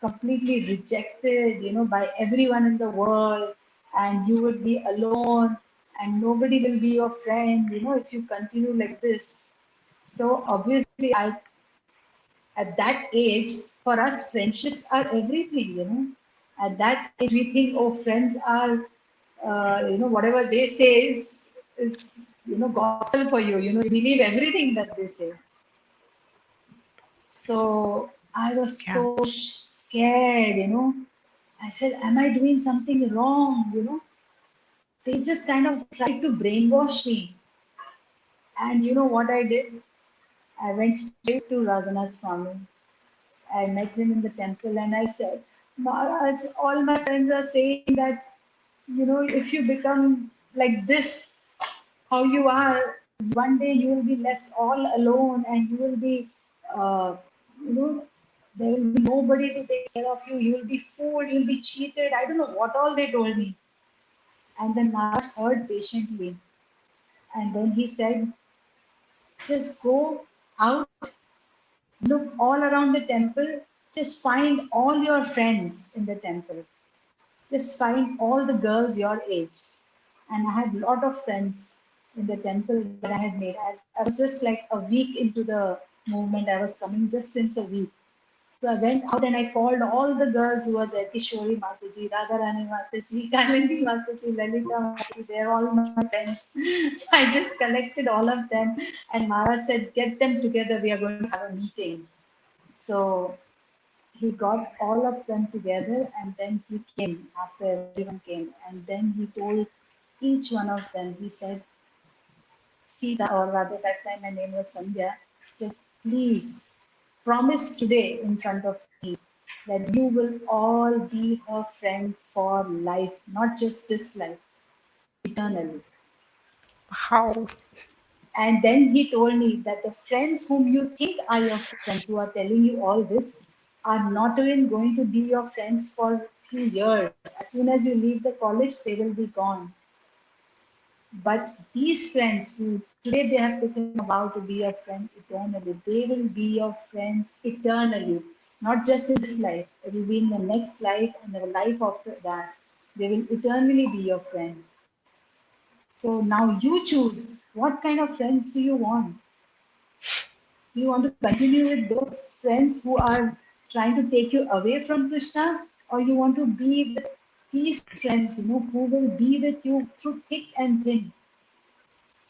[SPEAKER 2] completely rejected, by everyone in the world, and you will be alone, and nobody will be your friend, if you continue like this. So obviously, at that age, for us, friendships are everything, At that age, we think, oh, friends are, whatever they say is, gospel for you. You believe everything that they say. So I was
[SPEAKER 1] Yeah.
[SPEAKER 2] so scared, I said, am I doing something wrong? They just kind of tried to brainwash me. And you know what I did? I went straight to Raghunath Swami. I met him in the temple and I said, Maharaj, all my friends are saying that, if you become like this, how you are, one day you will be left all alone and you will be, uh, you know, there will be nobody to take care of you. You will be fooled, you'll be cheated. I don't know what all they told me. And then Maharaj heard patiently. And then he said, just go out, look all around the temple, just find all your friends in the temple. Just find all the girls your age. And I had a lot of friends in the temple that I had made. I was just like a week into the movement. I was coming just since a week. So I went out and I called all the girls who were there, Kishori Mataji, Radharani Mataji, Kalindi Mataji, Lalita Mataji, they're all my friends. So I just collected all of them and Maharaj said, get them together, we are going to have a meeting. So he got all of them together and then he came after everyone came and then he told each one of them, he said, Sita, or rather that time my name was Sandhya, said, please promise today in front of me that you will all be her friend for life, not just this life, eternally.
[SPEAKER 1] How?
[SPEAKER 2] And then he told me that the friends whom you think are your friends, who are telling you all this, are not even going to be your friends for a few years. As soon as you leave the college, they will be gone. But these friends who today they have taken a vow to be your friend eternally, they will be your friends eternally. Not just in this life, it will be in the next life and the life after that. They will eternally be your friend. So now you choose what kind of friends do you want? Do you want to continue with those friends who are trying to take you away from Krishna, or you want to be with these friends, who will be with you through thick and thin?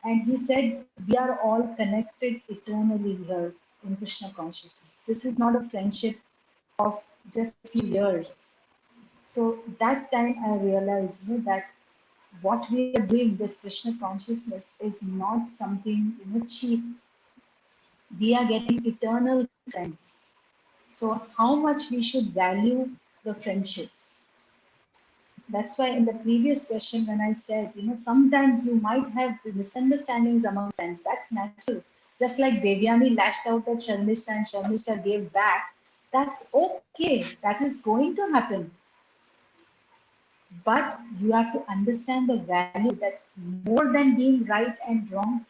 [SPEAKER 2] And he said, we are all connected eternally here in Krishna consciousness. This is not a friendship of just few years. So that time I realized, that what we are doing, this Krishna consciousness, is not something cheap. We are getting eternal friends. So how much we should value the friendships. That's why in the previous question, when I said, sometimes you might have misunderstandings among friends. That's natural. Just like Devyani lashed out at Sharmishta and Sharmishta gave back. That's okay. That is going to happen. But you have to understand the value that more than being right and wrong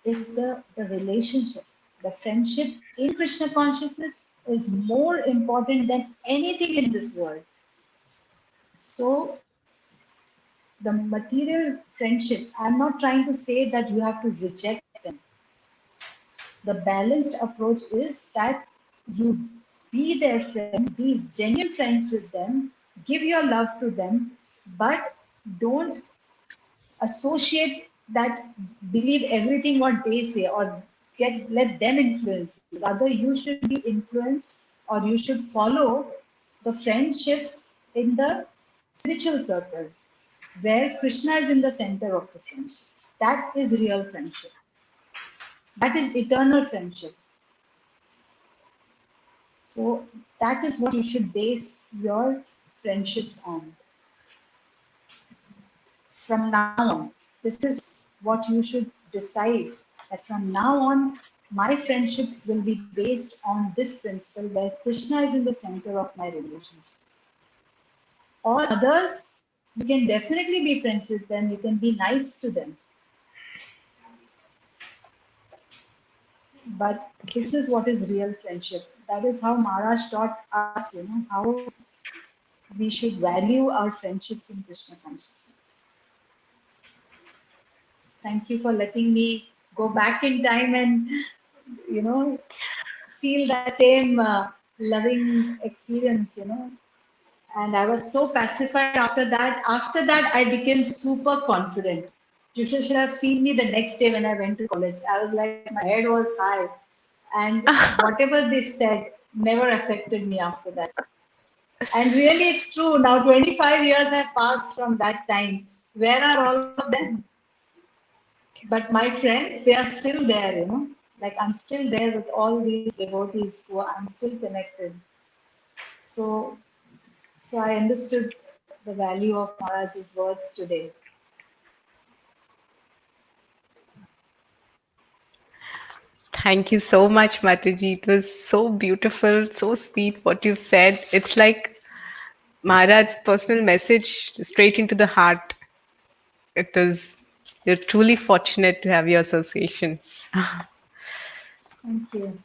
[SPEAKER 2] is the relationship, the friendship in Krishna consciousness is more important than anything in this world. So, the material friendships, I'm not trying to say that you have to reject them. The balanced approach is that you be their friend, be genuine friends with them, give your love to them, but don't associate that, believe everything what they say, or get let them influence you. Rather, you should be influenced, or you should follow the friendships in the spiritual circle where Krishna is in the center of the friendship. That is real friendship. That is eternal friendship. So that is what you should base your friendships on from now on. This is what you should decide, that from now on, my friendships will be based on this principle where Krishna is in the center of my relationship. All others, you can definitely be friends with them, you can be nice to them, but this is what is real friendship. That is how Maharaj taught us, how we should value our friendships in Krishna consciousness. Thank you for letting me go back in time and, you know, feel that same loving experience. And I was so pacified after that. After that, I became super confident. You should have seen me the next day when I went to college. I was like, my head was high. And whatever they said never affected me after that. And really, it's true. Now, 25 years have passed from that time. Where are all of them? But my friends, they are still there. Like I'm still there with all these devotees who I'm still connected. So, so I understood the value of Maharaj's words today.
[SPEAKER 1] Thank you so much, Mataji. It was so beautiful, so sweet what you've said. It's like Maharaj's personal message straight into the heart. It is, you're truly fortunate to have your association.
[SPEAKER 2] Thank you.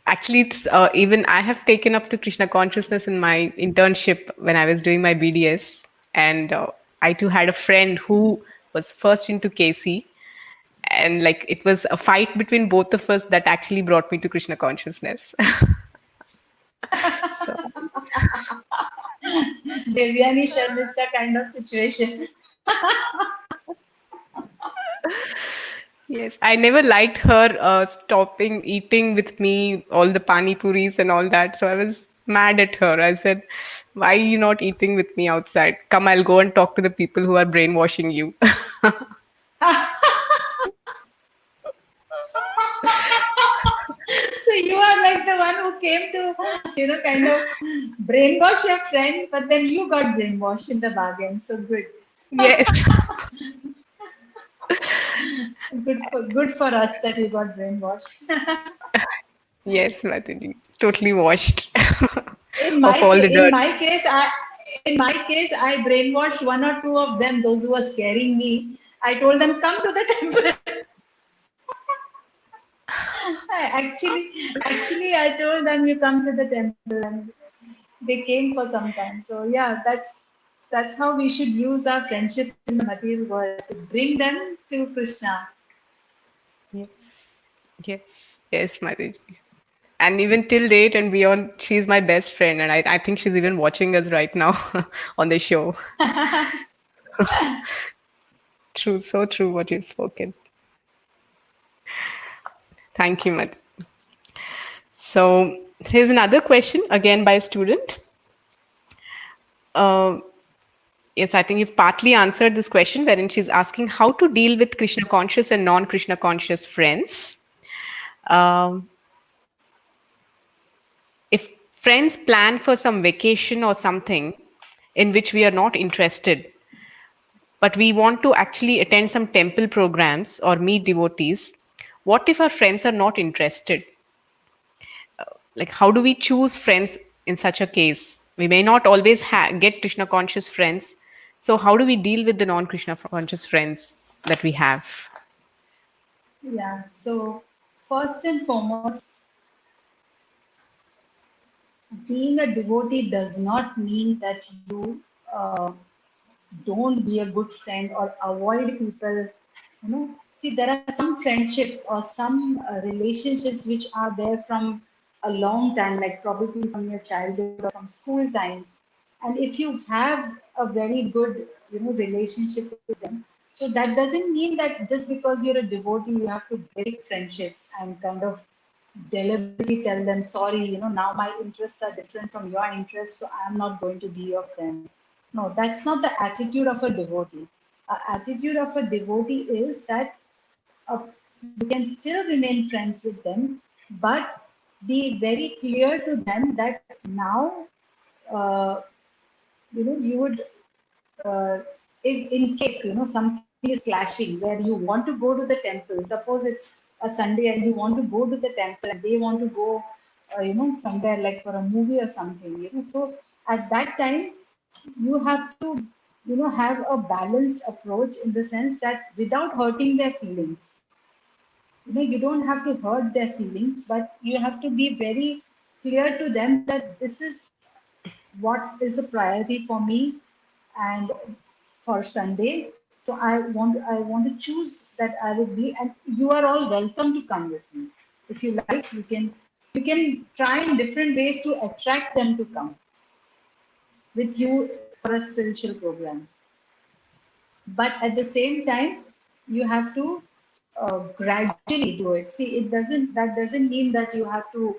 [SPEAKER 1] Actually, it's even I have taken up to Krishna consciousness in my internship when I was doing my BDS, and I too had a friend who was first into KC, and like it was a fight between both of us that actually brought me to Krishna consciousness. So
[SPEAKER 2] Devayani Sharmishta kind of situation.
[SPEAKER 1] yes, I never liked her stopping eating with me all the pani puris and all that. So I was mad at her. I said, "Why are you not eating with me outside? Come, I'll go and talk to the people who are brainwashing you."
[SPEAKER 2] So you are like the one who came to, kind of brainwash your friend, but then you got brainwashed in the bargain. So good.
[SPEAKER 1] Yes,
[SPEAKER 2] Good for us that you got brainwashed.
[SPEAKER 1] yes, Mataji, totally washed
[SPEAKER 2] In
[SPEAKER 1] of
[SPEAKER 2] my
[SPEAKER 1] all the
[SPEAKER 2] ca- in
[SPEAKER 1] dirt.
[SPEAKER 2] my case, I brainwashed one or two of them, those who were scaring me. I told them, come to the temple. Actually, I told them you come to the temple, and they came for some time. So yeah, that's how we should use our friendships in the material world to bring them to Krishna.
[SPEAKER 1] Yes, yes, yes, Mataji. And even till date and beyond, she's my best friend, and I think she's even watching us right now on the show. True, so true what you've spoken. Thank you, Mataji. So here's another question, again by a student. Uh, yes, I think you've partly answered this question, wherein she's asking how to deal with Krishna conscious and non Krishna conscious friends. Um, if friends plan for some vacation or something in which we are not interested, but we want to actually attend some temple programs or meet devotees, what if our friends are not interested? Like, how do we choose friends in such a case? We may not always get Krishna conscious friends. So, how do we deal with the non Krishna conscious friends that we have?
[SPEAKER 2] Yeah. So first and foremost, being a devotee does not mean that you don't be a good friend or avoid people. See, there are some friendships or some relationships which are there from a long time, like probably from your childhood or from school time. And if you have a very good, relationship with them, so that doesn't mean that just because you're a devotee, you have to break friendships and kind of deliberately tell them, sorry, now my interests are different from your interests, so I'm not going to be your friend. No, that's not the attitude of a devotee. Attitude of a devotee is that you can still remain friends with them, but be very clear to them that now, uh, you would, uh, in case, something is clashing where you want to go to the temple. Suppose it's a Sunday and you want to go to the temple and they want to go, somewhere like for a movie or something, So at that time, you have to, have a balanced approach in the sense that without hurting their feelings. You don't have to hurt their feelings, but you have to be very clear to them that this is what is a priority for me and for Sunday. So I want to choose that I will be, and you are all welcome to come with me. If you like, you can try in different ways to attract them to come with you for a spiritual program. But at the same time, you have to gradually do it. See, that doesn't mean that you have to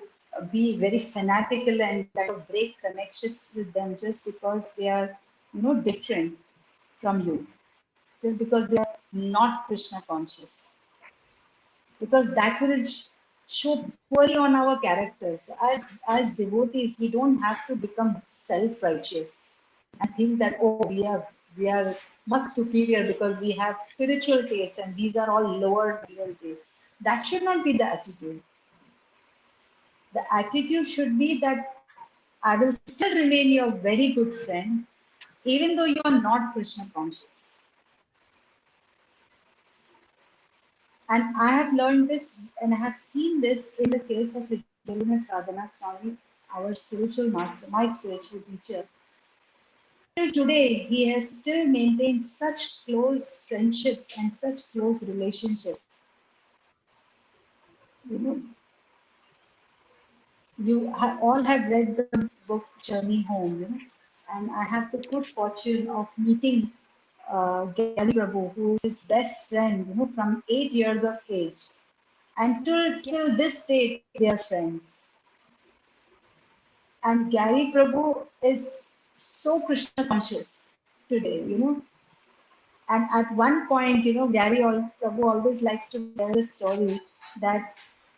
[SPEAKER 2] be very fanatical and kind of break connections with them just because they are different from you, just because they are not Krishna conscious, because that will show poorly on our characters. As devotees, we don't have to become self-righteous and think that, oh, we are much superior because we have spiritual tastes and these are all lower material tastes. That should not be the attitude. The attitude should be that I will still remain your very good friend even though you are not Krishna conscious. And I have learned this and I have seen this in the case of His Holiness Radhanath Swami, our spiritual master, my spiritual teacher. Till today, he has still maintained such close friendships and such close relationships. You know, all have read the book Journey Home, and I have the good fortune of meeting Gary Prabhu, who is his best friend, from 8 years of age. And till this date, they are friends. And Gary Prabhu is so Krishna conscious today, And at one point, Prabhu always likes to tell the story that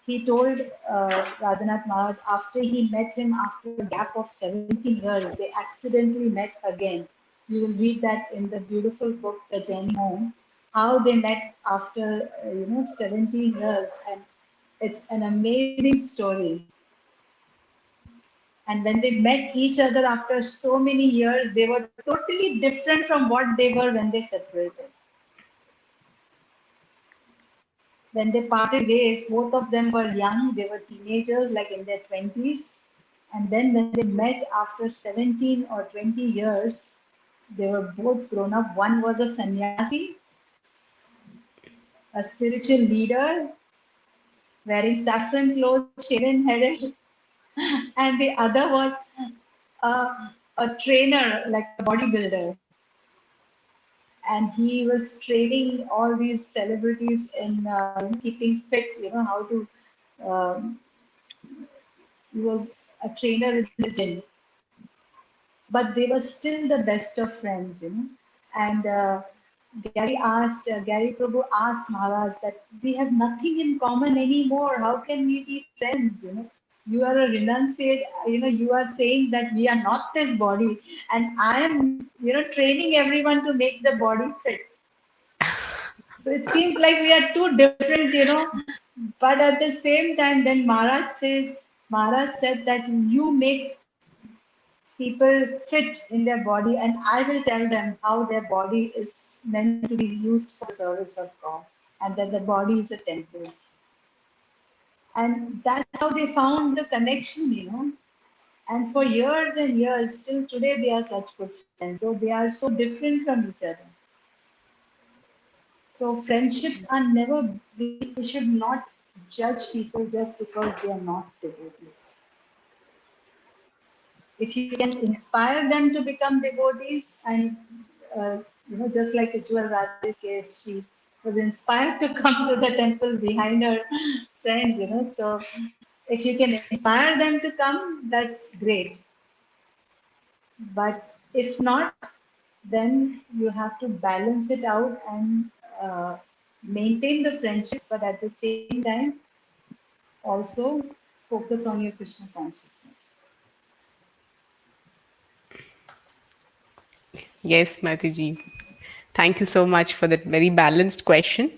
[SPEAKER 2] he told Radhanath Maharaj after he met him after a gap of 17 years, they accidentally met again. You will read that in the beautiful book, The Journey Home, how they met after, 17 years. And it's an amazing story. And when they met each other after so many years, they were totally different from what they were when they separated. When they parted ways, both of them were young, they were teenagers, like in their 20s. And then when they met after 17 or 20 years, they were both grown up. One was a sannyasi, a spiritual leader, wearing saffron clothes, shaven headed, and the other was a trainer, like a bodybuilder. And he was training all these celebrities in keeping fit, how to. He was a trainer in the gym, but they were still the best of friends, And Gary Prabhu asked Maharaj that we have nothing in common anymore. How can we be friends? You are a renunciate. You are saying that we are not this body, and I am, training everyone to make the body fit. So it seems like we are too different, But at the same time, then Maharaj said that you make people fit in their body, and I will tell them how their body is meant to be used for the service of God, and that the body is a temple. And that's how they found the connection, And for years and years, still today, they are such good friends, though they are so different from each other. So friendships are never, we should not judge people just because they are not devotees. If you can inspire them to become devotees, and just like Ujjwal Radhe's case, she was inspired to come to the temple behind her friend, so if you can inspire them to come, that's great. But if not, then you have to balance it out and uh, maintain the friendships, but at the same time, also focus on your Krishna consciousness.
[SPEAKER 1] Yes, Mataji. Thank you so much for that very balanced question,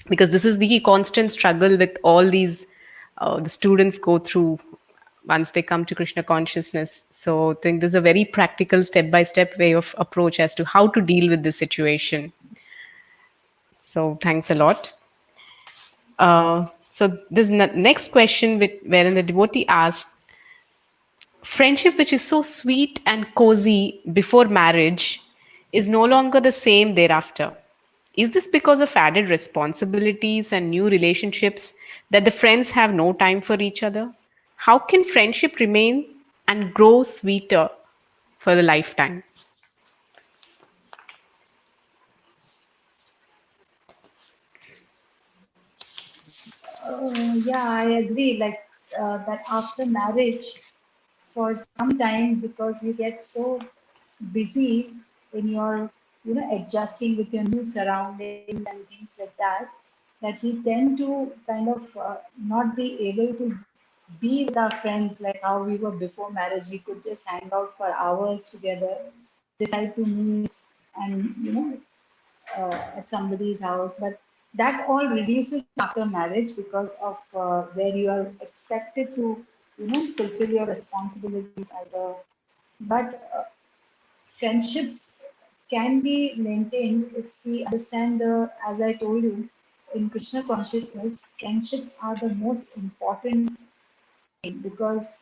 [SPEAKER 1] because this is the constant struggle with all these the students go through once they come to Krishna consciousness. So I think there's a very practical step by step way of approach as to how to deal with this situation. So thanks a lot. So this next question, wherein the devotee asks, friendship which is so sweet and cozy before marriage is no longer the same thereafter. Is this because of added responsibilities and new relationships that the friends have no time for each other? How can friendship remain and grow sweeter for the lifetime?
[SPEAKER 2] Yeah, I agree. Like that after marriage, for some time, because you get so busy in your, adjusting with your new surroundings and things like that, that we tend to kind of not be able to be with our friends like how we were before marriage. We could just hang out for hours together, decide to meet, and at somebody's house. But that all reduces after marriage because of where you are expected to, fulfill your responsibilities as a. But friendships can be maintained if we understand the, as I told you, in Krishna consciousness, friendships are the most important thing because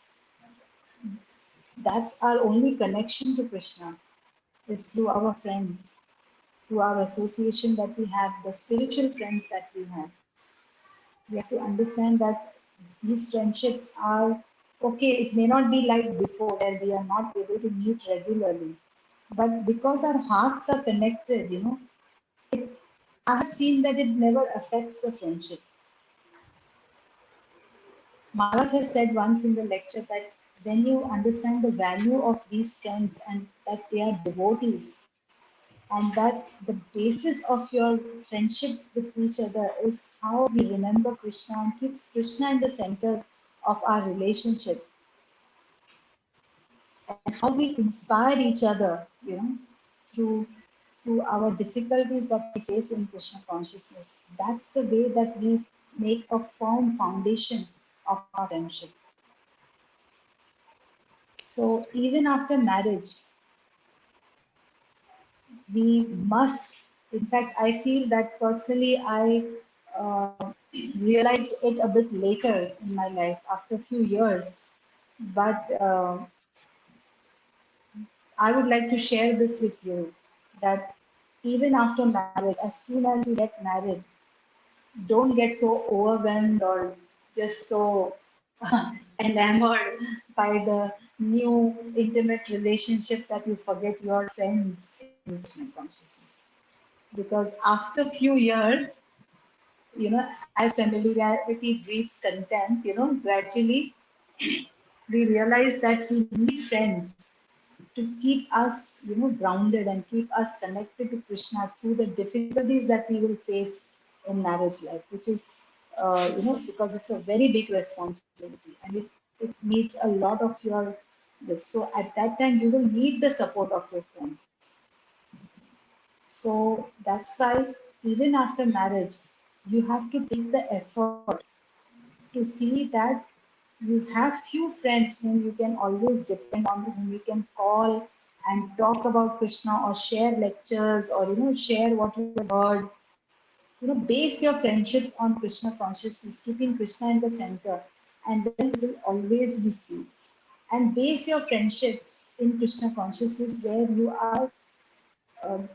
[SPEAKER 2] that's our only connection to Krishna is through our friends, through our association that we have, the spiritual friends that we have. We have to understand that these friendships are okay. It may not be like before where we are not able to meet regularly, but because our hearts are connected, I have seen that it never affects the friendship. Maharaj has said once in the lecture that when you understand the value of these friends and that they are devotees, and that the basis of your friendship with each other is how we remember Krishna and keeps Krishna in the center of our relationship, and how we inspire each other, through our difficulties that we face in Krishna consciousness. That's the way that we make a firm foundation of our friendship. So even after marriage, we must, in fact, I feel that personally, I uh, realized it a bit later in my life after a few years. But I would like to share this with you that even after marriage, as soon as you get married, don't get so overwhelmed or just so enamored by the new intimate relationship that you forget your friends in Krishna consciousness. Because after few years, as familiarity breeds contempt, gradually we realize that we need friends to keep us, grounded and keep us connected to Krishna through the difficulties that we will face in marriage life, which is, because it's a very big responsibility and it needs a lot of your this. So at that time, you will need the support of your friends. So that's why even after marriage, you have to take the effort to see that you have few friends whom you can always depend on, whom you can call and talk about Krishna or share lectures or share what you have heard. Base your friendships on Krishna consciousness, keeping Krishna in the center, and then it will always be sweet. and base your friendships in Krishna consciousness, where you are,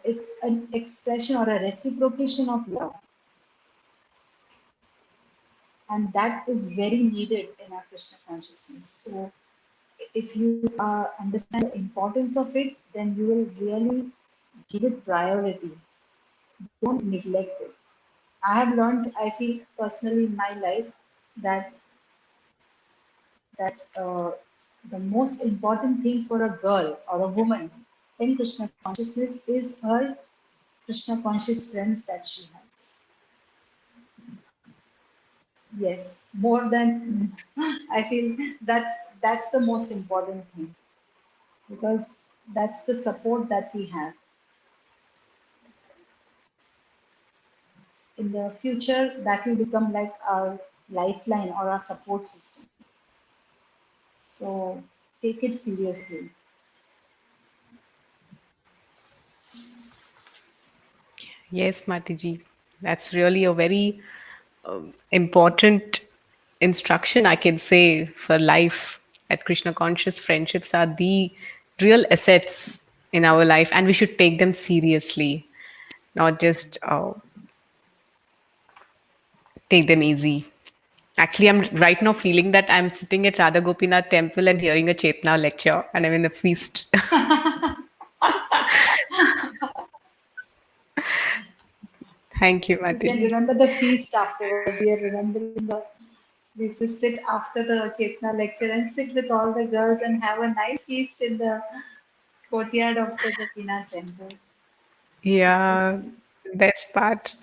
[SPEAKER 2] it's an expression or a reciprocation of love, and that is very needed in our Krishna consciousness. So, if you understand the importance of it, then you will really give it priority. Don't neglect it. I have learned, I feel personally in my life, that that the most important thing for a girl or a woman in Krishna consciousness is her Krishna conscious friends that she has. Yes, more than I feel that's the most important thing, because that's the support that we have. In the future, that will become like our lifeline or our support system. So take it seriously.
[SPEAKER 1] Yes, Mataji. That's really a very important instruction, I can say, for life. At Krishna conscious, friendships are the real assets in our life, and we should take them seriously, not just take them easy. Actually, I'm right now feeling that I'm sitting at Radha Gopinath temple and hearing a Chetna lecture, and I'm in a feast. Thank you,
[SPEAKER 2] You can
[SPEAKER 1] Mataji.
[SPEAKER 2] remember the feast afterwards. We are remembering the. We used to sit after the Chetna lecture and sit with all the girls and have a nice feast in the courtyard of the Gopinath temple. It's so
[SPEAKER 1] Yeah,
[SPEAKER 2] sweet.
[SPEAKER 1] best part.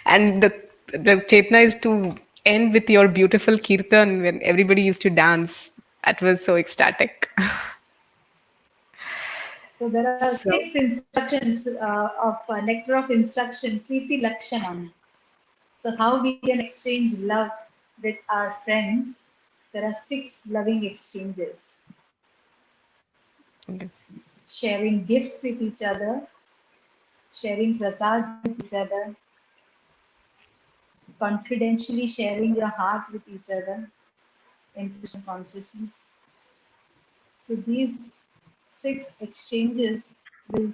[SPEAKER 1] And the Chetna is to end with your beautiful kirtan when everybody used to dance. That was so ecstatic.
[SPEAKER 2] So there are
[SPEAKER 1] So
[SPEAKER 2] six instructions of nectar of instruction, Preeti Lakshanam. So how we can exchange love with our friends. There are six loving exchanges:
[SPEAKER 1] yes,
[SPEAKER 2] sharing gifts with each other, sharing prasad with each other, confidentially sharing your heart with each other in Krishna consciousness. So these six exchanges will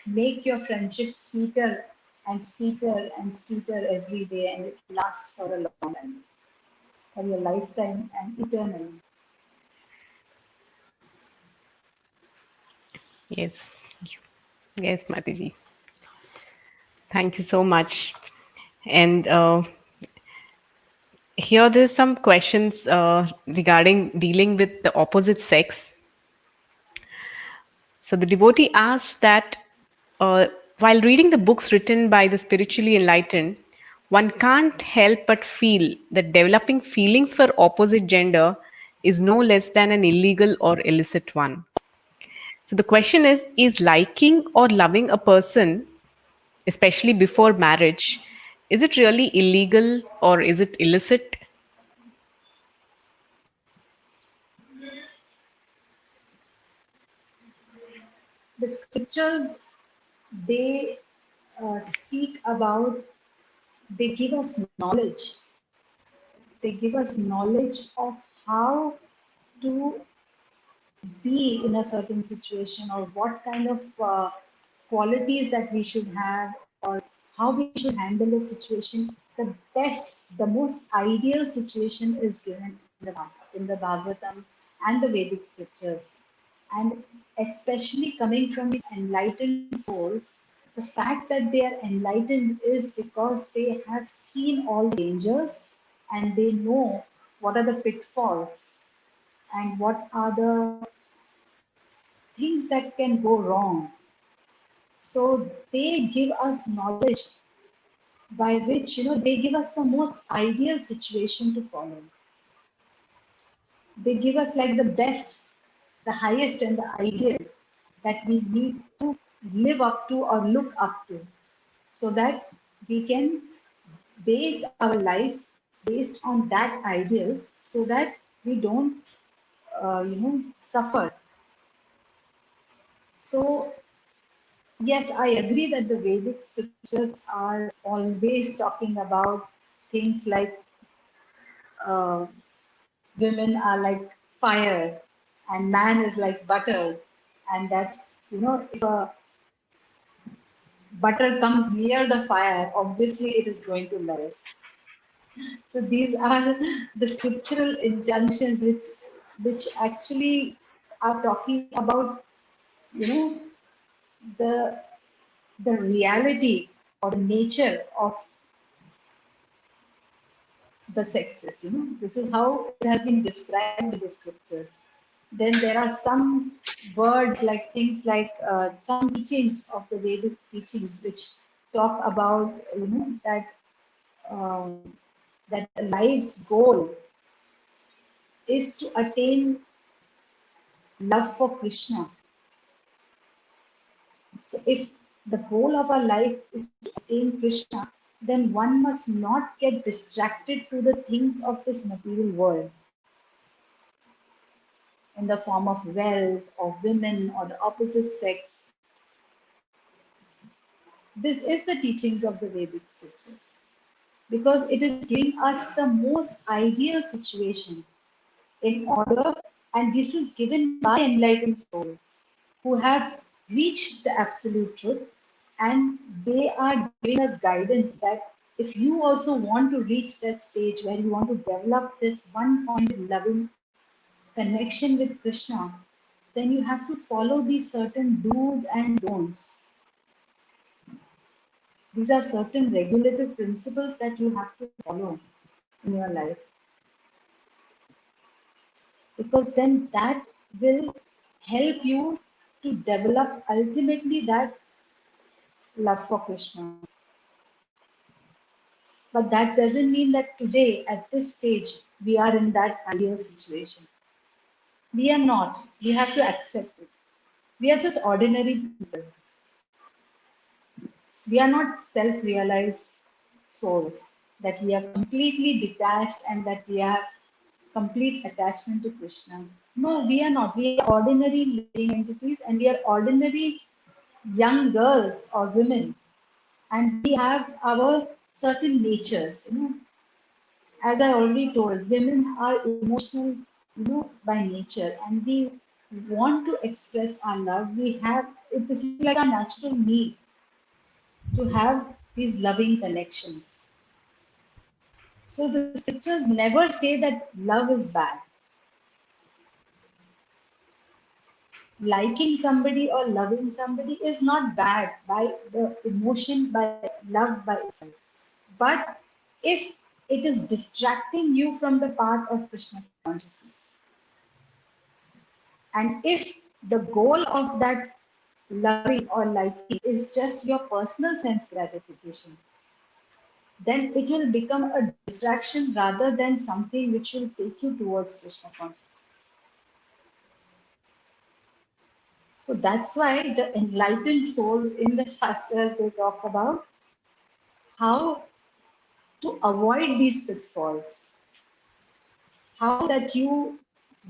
[SPEAKER 2] make your friendship sweeter and sweeter and sweeter every day, and it will last for a long time, for your lifetime and eternally.
[SPEAKER 1] yes, yes, Mataji. Thank you so much. And here there's some questions regarding dealing with the opposite sex. So the devotee asks that uh, while reading the books written by the spiritually enlightened, one can't help but feel that developing feelings for opposite gender is no less than an illegal or illicit one. So the question is liking or loving a person, especially before marriage, is it really illegal or is it illicit?
[SPEAKER 2] The scriptures, they speak about, they give us knowledge. They give us knowledge of how to be in a certain situation, or what kind of qualities that we should have, or how we should handle a situation. The best, the most ideal situation is given in the Bhagavatam and the Vedic scriptures. And especially coming from these enlightened souls, the fact that they are enlightened is because they have seen all the dangers, and they know what are the pitfalls and what are the things that can go wrong. So they give us knowledge by which, they give us the most ideal situation to follow. They give us like the best, the highest, and the ideal that we need to live up to or look up to, so that we can base our life based on that ideal, so that we don't, suffer. So yes, I agree that the Vedic scriptures are always talking about things like, uh, women are like fire, and man is like butter, and that, if a butter comes near the fire, obviously it is going to melt. So these are the scriptural injunctions which actually are talking about, you know, the the reality or the nature of the sexes. This is how it has been described in the scriptures. Then there are some words like things like some teachings of the Vedic teachings which talk about that the life's goal is to attain love for Krishna. So if the goal of our life is to attain Krishna, then one must not get distracted to the things of this material world in the form of wealth or women or the opposite sex. This is the teachings of the Vedic scriptures because it is giving us the most ideal situation in order, and this is given by enlightened souls who have reached the absolute truth, and they are giving us guidance that if you also want to reach that stage where you want to develop this one point of loving connection with Krishna, then you have to follow these certain do's and don'ts. These are certain regulative principles that you have to follow in your life, because then that will help you to develop ultimately that love for Krishna. But that doesn't mean that today, at this stage, we are in that ideal situation. We are not. We have to accept it. We are just ordinary people. We are not self realized souls, that we are completely detached and that we have complete attachment to Krishna. No, we are not. We are ordinary living entities and we are ordinary young girls or women, and we have our certain natures. As I already told, women are emotional, by nature, and we want to express our love. We have this is like our natural need to have these loving connections. So the scriptures never say that love is bad. Liking somebody or loving somebody is not bad by the emotion, by love by itself. But if it is distracting you from the path of Krishna consciousness, and if the goal of that loving or liking is just your personal sense gratification, then it will become a distraction rather than something which will take you towards Krishna consciousness. So that's why the enlightened souls in the Shastras they talk about how to avoid these pitfalls, how that you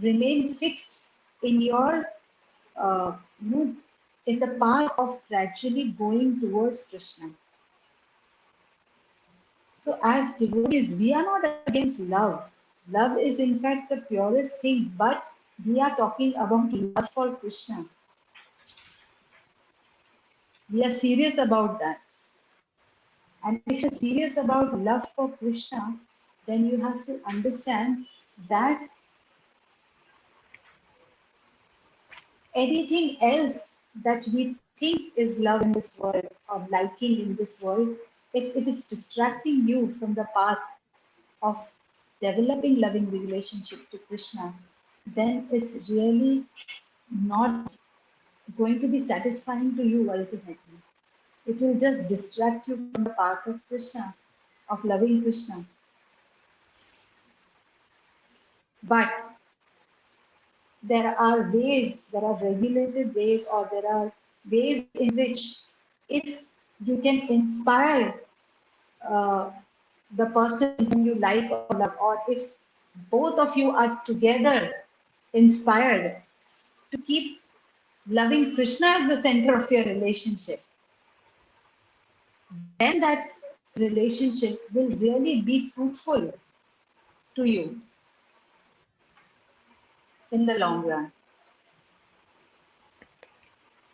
[SPEAKER 2] remain fixed in your, uh, you know, in the path of gradually going towards Krishna. So as devotees, we are not against love. Love is in fact the purest thing, but we are talking about love for Krishna. We are serious about that. And if you're serious about love for Krishna, then you have to understand that anything else that we think is love in this world or liking in this world, if it is distracting you from the path of developing loving relationship to Krishna, then it's really not going to be satisfying to you ultimately. It will just distract you from the path of Krishna, of loving Krishna. But there are regulated ways, or there are ways in which if you can inspire uh, the person whom you like or love, or if both of you are together inspired to keep loving Krishna as the center of your relationship, then that relationship will really be fruitful to you in the long run.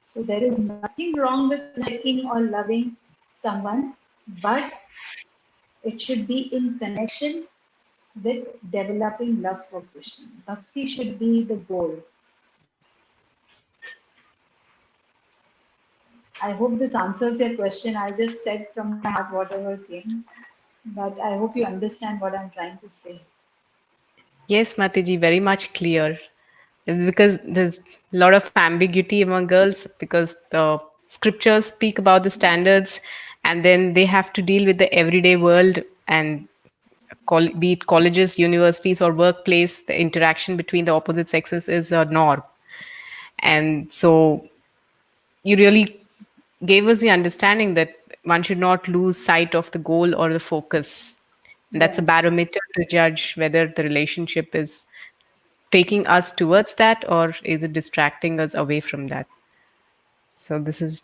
[SPEAKER 2] So there is nothing wrong with liking or loving someone, but it should be in connection with developing love for Krishna. Bhakti should be the goal. I hope this answers your question. I just said from my heart whatever came, but I hope you understand what I'm trying to say.
[SPEAKER 1] Yes, Mataji, very much clear. It's because there's a lot of ambiguity among girls because the scriptures speak about the standards and then they have to deal with the everyday world and be it colleges, universities, or workplace, the interaction between the opposite sexes is a norm. And so you really gave us the understanding that one should not lose sight of the goal or the focus. And that's a
[SPEAKER 2] Right.
[SPEAKER 1] barometer to judge whether the relationship is taking us towards that or is it distracting us away from that. So, this is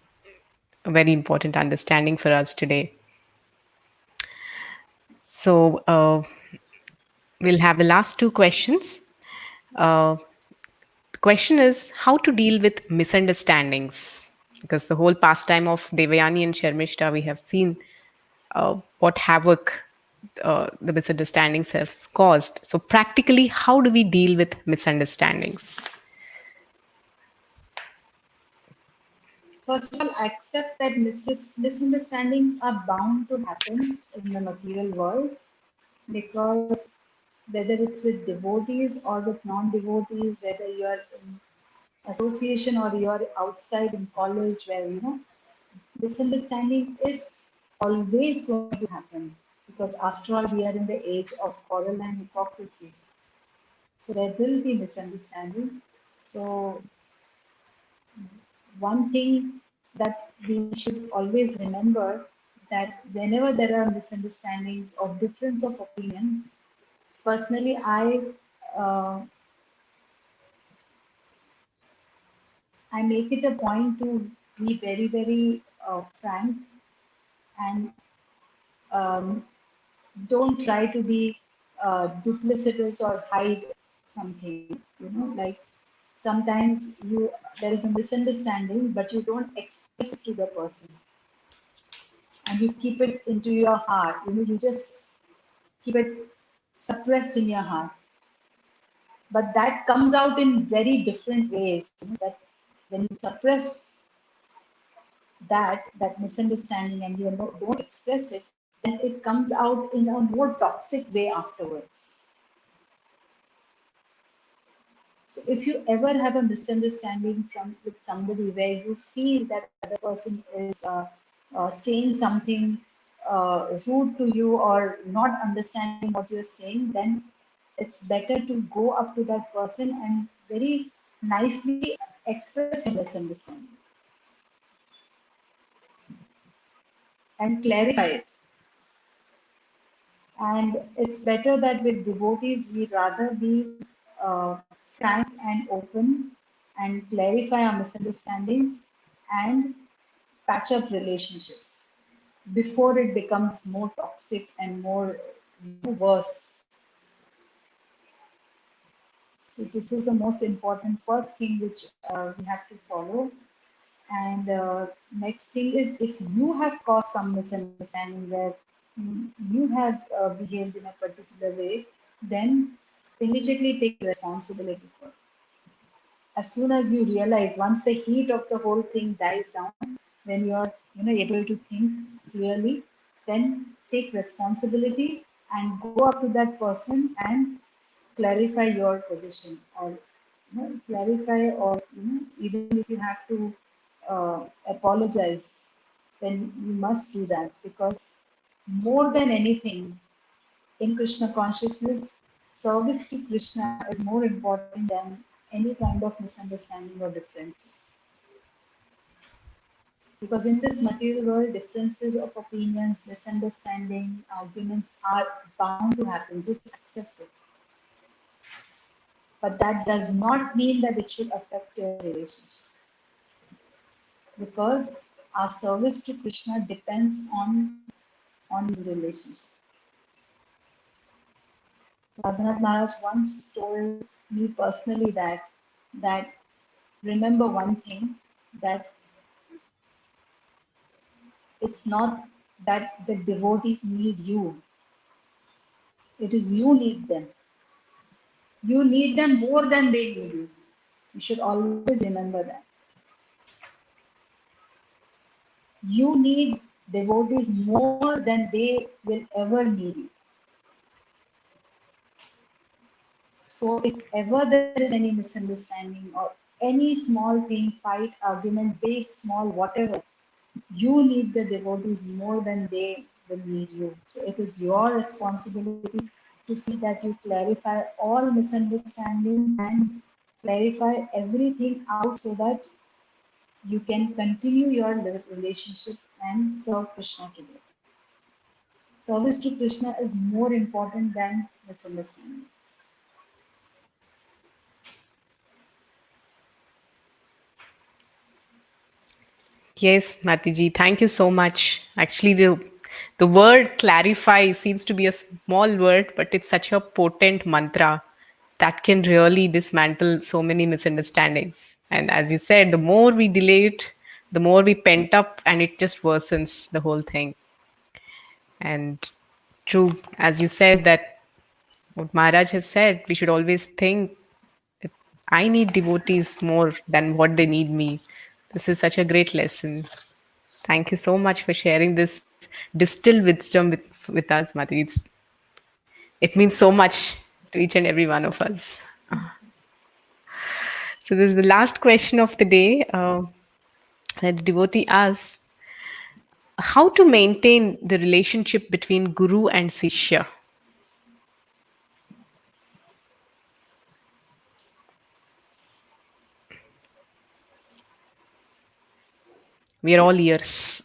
[SPEAKER 1] a very important understanding for us today. So, we'll have the last two questions. Uh, the question is how to deal with misunderstandings. Because the whole pastime of Devayani and Sharmishta, we have seen what havoc the misunderstandings have caused. So, practically, how do we deal with misunderstandings?
[SPEAKER 2] First of all, accept that misunderstandings are bound to happen in the material world because whether it's with devotees or with non-devotees, whether you're in association or you're outside in college, where misunderstanding is always going to happen because after all, we are in the age of quarrel and hypocrisy. So there will be misunderstanding. So one thing that we should always remember that whenever there are misunderstandings or difference of opinion, personally, uh, I make it a point to be very, very frank and don't try to be duplicitous or hide something. Like sometimes there is a misunderstanding, but you don't express it to the person, and you keep it into your heart. You just keep it suppressed in your heart. But that comes out in very different ways. That when you suppress that misunderstanding and you don't express it, then it comes out in a more toxic way afterwards. So if you ever have a misunderstanding with somebody where you feel that the other person is saying something rude to you or not understanding what you're saying, then it's better to go up to that person and very nicely express your misunderstanding and clarify it. And it's better that with devotees, we rather be frank and open and clarify our misunderstandings and patch up relationships before it becomes more toxic and more worse. So this is the most important first thing which we have to follow. And next thing is if you have caused some misunderstanding where you have behaved in a particular way, then immediately take responsibility for it. As soon as you realize, once the heat of the whole thing dies down, when you're able to think clearly, then take responsibility and go up to that person and clarify your position, or clarify, or even if you have to apologize, then you must do that, because more than anything in Krishna consciousness, service to Krishna is more important than any kind of misunderstanding or differences. Because in this material world, differences of opinions, misunderstanding, arguments are bound to happen. Just accept it. But that does not mean that it should affect your relationship. Because our service to Krishna depends on his relationship. Raghunath Maharaj once told me personally that remember one thing, that It's not that the devotees need you, it is you need them. You need them more than they need you. You should always remember that. You need devotees more than they will ever need you. So, if ever there is any misunderstanding or any small thing, fight, argument, big, small, whatever, you need the devotees more than they will need you. So, it is your responsibility to see that you clarify all misunderstanding and clarify everything out so that you can continue your relationship and serve Krishna together. Service to Krishna is more important than misunderstanding.
[SPEAKER 1] Yes, Mataji, thank you so much. Actually, the word clarify seems to be a small word, but it's such a potent mantra that can really dismantle so many misunderstandings. And as you said, the more we delay it, the more we pent up, and it just worsens the whole thing. And true, as you said, that what Maharaj has said, we should always think that I need devotees more than what they need me. This is such a great lesson. Thank you so much for sharing this distilled wisdom with us, Mati. It means so much to each and every one of us. So, this is the last question of the day. That the devotee asks how to maintain the relationship between Guru and Sishya. We are all ears.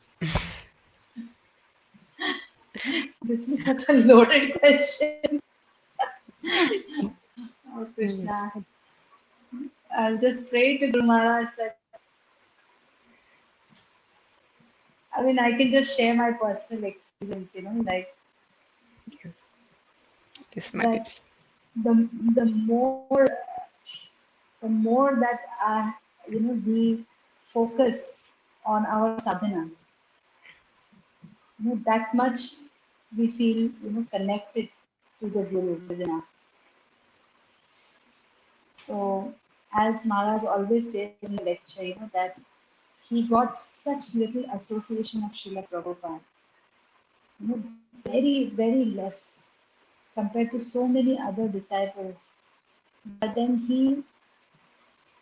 [SPEAKER 2] This is such a loaded question. Oh,
[SPEAKER 1] Yes.
[SPEAKER 2] Krishna. I'll just pray to Guru Maharaj that, I mean, I can just share my personal experience, like
[SPEAKER 1] Yes,
[SPEAKER 2] that
[SPEAKER 1] Mataji.
[SPEAKER 2] the, the more, the more that, we focus on our sadhana, that much we feel, connected to the Guru within us. So, as Maharaj always says in the lecture, that he got such little association of Srila Prabhupada, very, very less compared to so many other disciples. But then he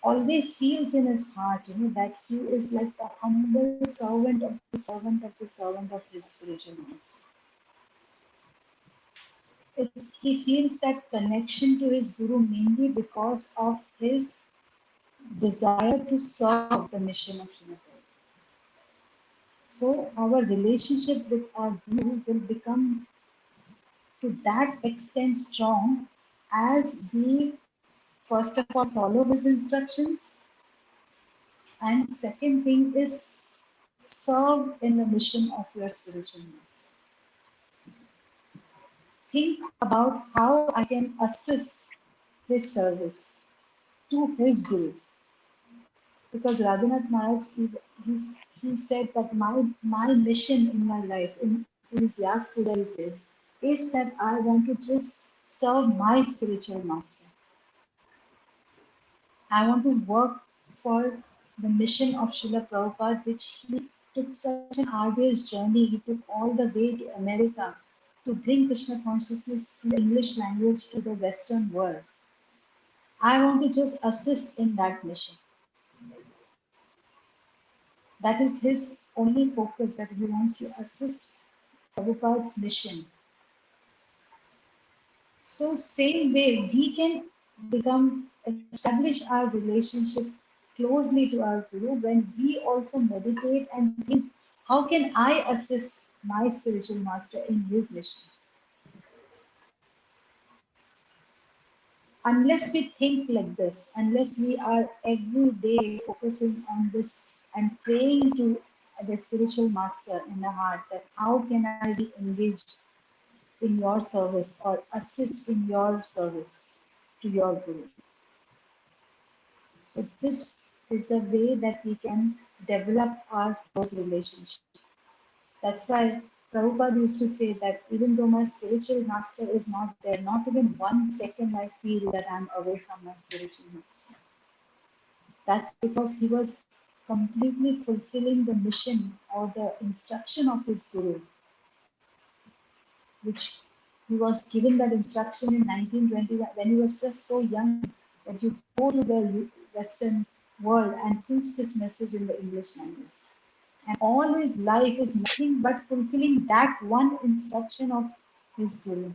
[SPEAKER 2] always feels in his heart, that he is like the humble servant of the servant of the servant of his spiritual master. He feels that connection to his Guru mainly because of his desire to serve the mission of Srila Prabhupada. So our relationship with our Guru will become to that extent strong as we first of all follow his instructions, and second thing is serve in the mission of your spiritual master. Think about how I can assist his service to his Guru. Because Radhanath Maharaj, he said that my mission in my life, in his Yas Puja, he says, is that I want to just serve my spiritual master. I want to work for the mission of Srila Prabhupada, which he took such an arduous journey. He took all the way to America to bring Krishna consciousness in the English language to the Western world. I want to just assist in that mission. That is his only focus, that he wants to assist Prabhupada's mission. So, same way, we can establish our relationship closely to our Guru when we also meditate and think, how can I assist my spiritual master in his mission? Unless we think like this, unless we are every day focusing on this and praying to the spiritual master in the heart, that how can I be engaged in your service or assist in your service to your Guru. So this is the way that we can develop our close relationship. That's why Prabhupada used to say that even though my spiritual master is not there, not even 1 second I feel that I'm away from my spiritual master. That's because he was completely fulfilling the mission or the instruction of his guru, which he was given that instruction in 1920 when he was just so young that you go to the Western world and preach this message in the English language. And all his life is nothing but fulfilling that one instruction of his guru.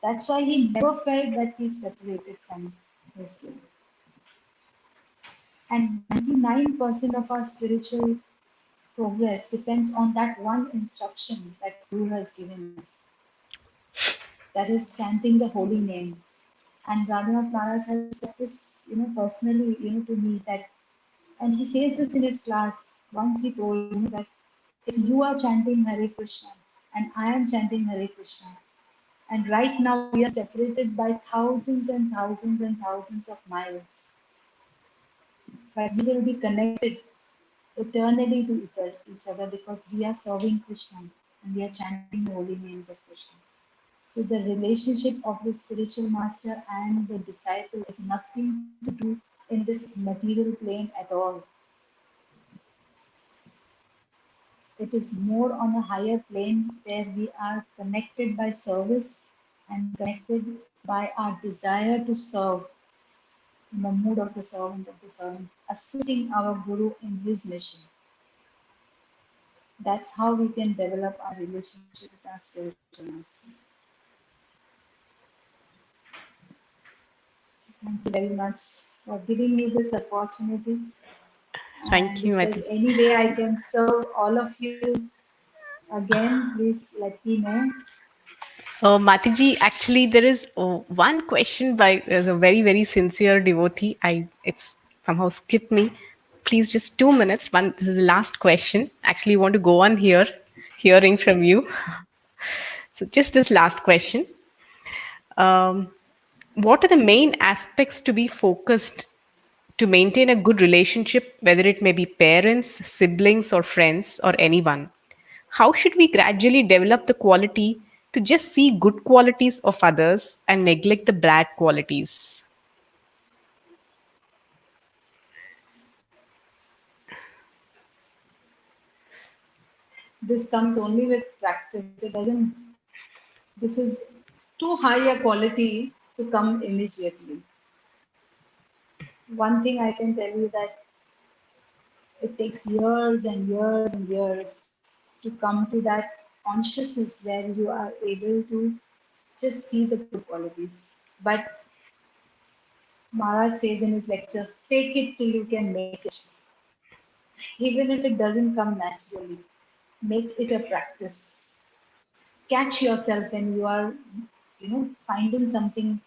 [SPEAKER 2] That's why he never felt that he's separated from his guru. And 99% of our spiritual progress depends on that one instruction that Guru has given us. That is chanting the holy names. And Radhanath Maharaj has said this, personally, to me that, and he says this in his class. Once he told me that if you are chanting Hare Krishna and I am chanting Hare Krishna, and right now we are separated by thousands and thousands and thousands of miles, but we will be connected eternally to each other because we are serving Krishna and we are chanting the holy names of Krishna. So the relationship of the spiritual master and the disciple is nothing to do in this material plane at all. It is more on a higher plane where we are connected by service and connected by our desire to serve in the mood of the servant, assisting our Guru in his mission. That's how we can develop our relationship with our spiritual master. Thank you very much for giving me this opportunity.
[SPEAKER 1] Thank
[SPEAKER 2] And
[SPEAKER 1] you,
[SPEAKER 2] if there's
[SPEAKER 1] Mataji.
[SPEAKER 2] any way I can serve all of you again, please let me know.
[SPEAKER 1] Mataji, actually, there is one question by there's a very very sincere devotee. It's somehow skipped me. Please, just 2 minutes. One, this is the last question. Actually, want to go on here, hearing from you. So, just this last question. Um, what are the main aspects to be focused to maintain a good relationship, whether it may be parents, siblings, or friends, or anyone? How should we gradually develop the quality to just see good qualities of others and neglect the bad qualities?
[SPEAKER 2] This comes only with practice. It doesn't, this is too high a quality to come immediately. One thing I can tell you that it takes years and years and years to come to that consciousness where you are able to just see the good qualities. But Maharaj says in his lecture, fake it till you can make it. Even if it doesn't come naturally, make it a practice. Catch yourself when you are, finding something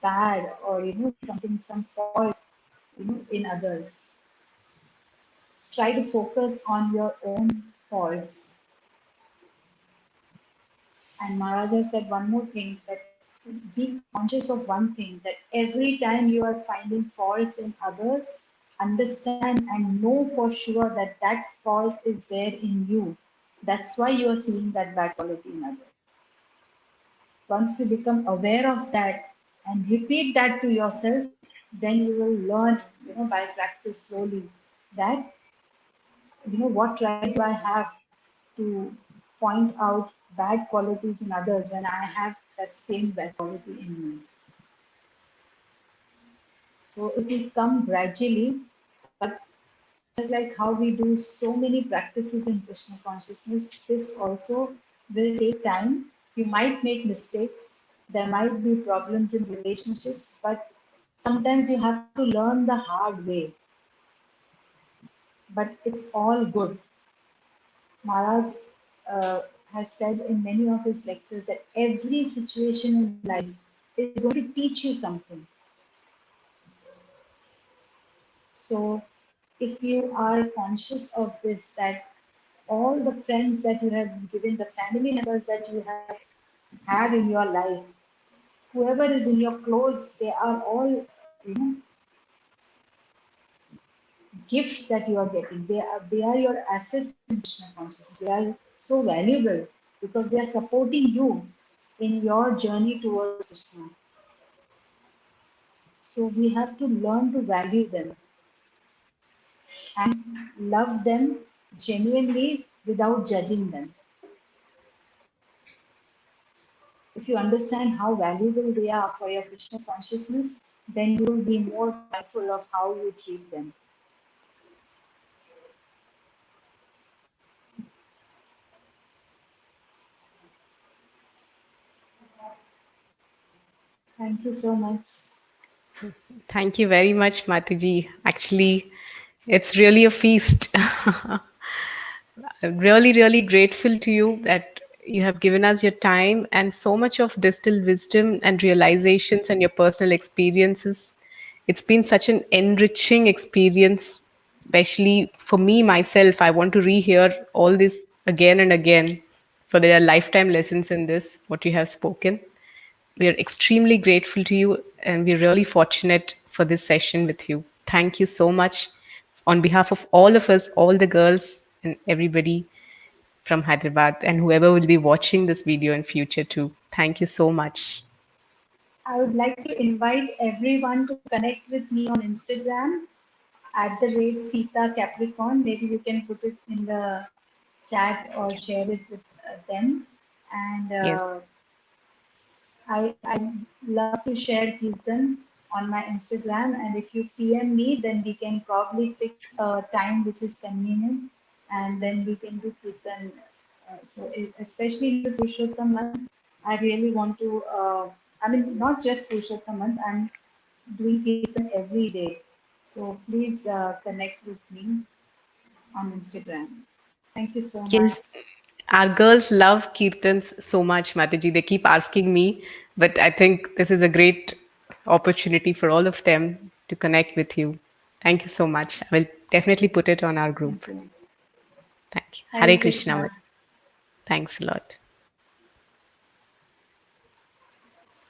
[SPEAKER 2] bad or some fault, in others. Try to focus on your own faults. And Maharaj has said one more thing, that be conscious of one thing, that every time you are finding faults in others, understand and know for sure that that fault is there in you. That's why you are seeing that bad quality in others. Once you become aware of that and repeat that to yourself, then you will learn, by practice slowly that, what right do I have to point out bad qualities in others when I have that same bad quality in me. So it will come gradually, but just like how we do so many practices in Krishna consciousness, this also will take time. You might make mistakes, there might be problems in relationships, but sometimes you have to learn the hard way. But it's all good. Maharaj uh, has said in many of his lectures that every situation in life is going to teach you something. So, if you are conscious of this, that all the friends that you have been given, the family members that you have had in your life, whoever is in your close, they are all, gifts that you are getting. They are your assets in Krishna consciousness. They are so valuable because they are supporting you in your journey towards Krishna. So we have to learn to value them and love them genuinely without judging them. If you understand how valuable they are for your Krishna consciousness, then you will be more mindful of how you treat them. Thank you so much.
[SPEAKER 1] Thank you very much, Mataji. Actually, it's really a feast. I'm really, really grateful to you that you have given us your time and so much of distilled wisdom and realizations and your personal experiences. It's been such an enriching experience, especially for me myself. I want to rehear all this again and again, for there are lifetime lessons in this, what you have spoken. We are extremely grateful to you, and we're really fortunate for this session with you. Thank you so much on behalf of all of us, all the girls, and everybody from Hyderabad, and whoever will be watching this video in future too. Thank you so much.
[SPEAKER 2] I would like to invite everyone to connect with me on Instagram at the rate Sita Capricorn. Maybe you can put it in the chat or share it with them. And
[SPEAKER 1] Yes.
[SPEAKER 2] I love to share Kirtan on my Instagram. And if you PM me, then we can probably fix a time which is convenient, and then we can do Kirtan. Especially in this Purushottam month, I really want to. I mean, not just Purushottam month. I'm doing Kirtan every day. So please connect with me on Instagram. Thank you so much.
[SPEAKER 1] Yes. Our girls love Kirtans so much, Mataji. They keep asking me, but I think this is a great opportunity for all of them to connect with you. Thank you so much. I will definitely put it on our
[SPEAKER 2] Thank
[SPEAKER 1] group.
[SPEAKER 2] you.
[SPEAKER 1] Thank you.
[SPEAKER 2] Hare
[SPEAKER 1] Hare Krishna.
[SPEAKER 2] Krishna.
[SPEAKER 1] Thanks a lot.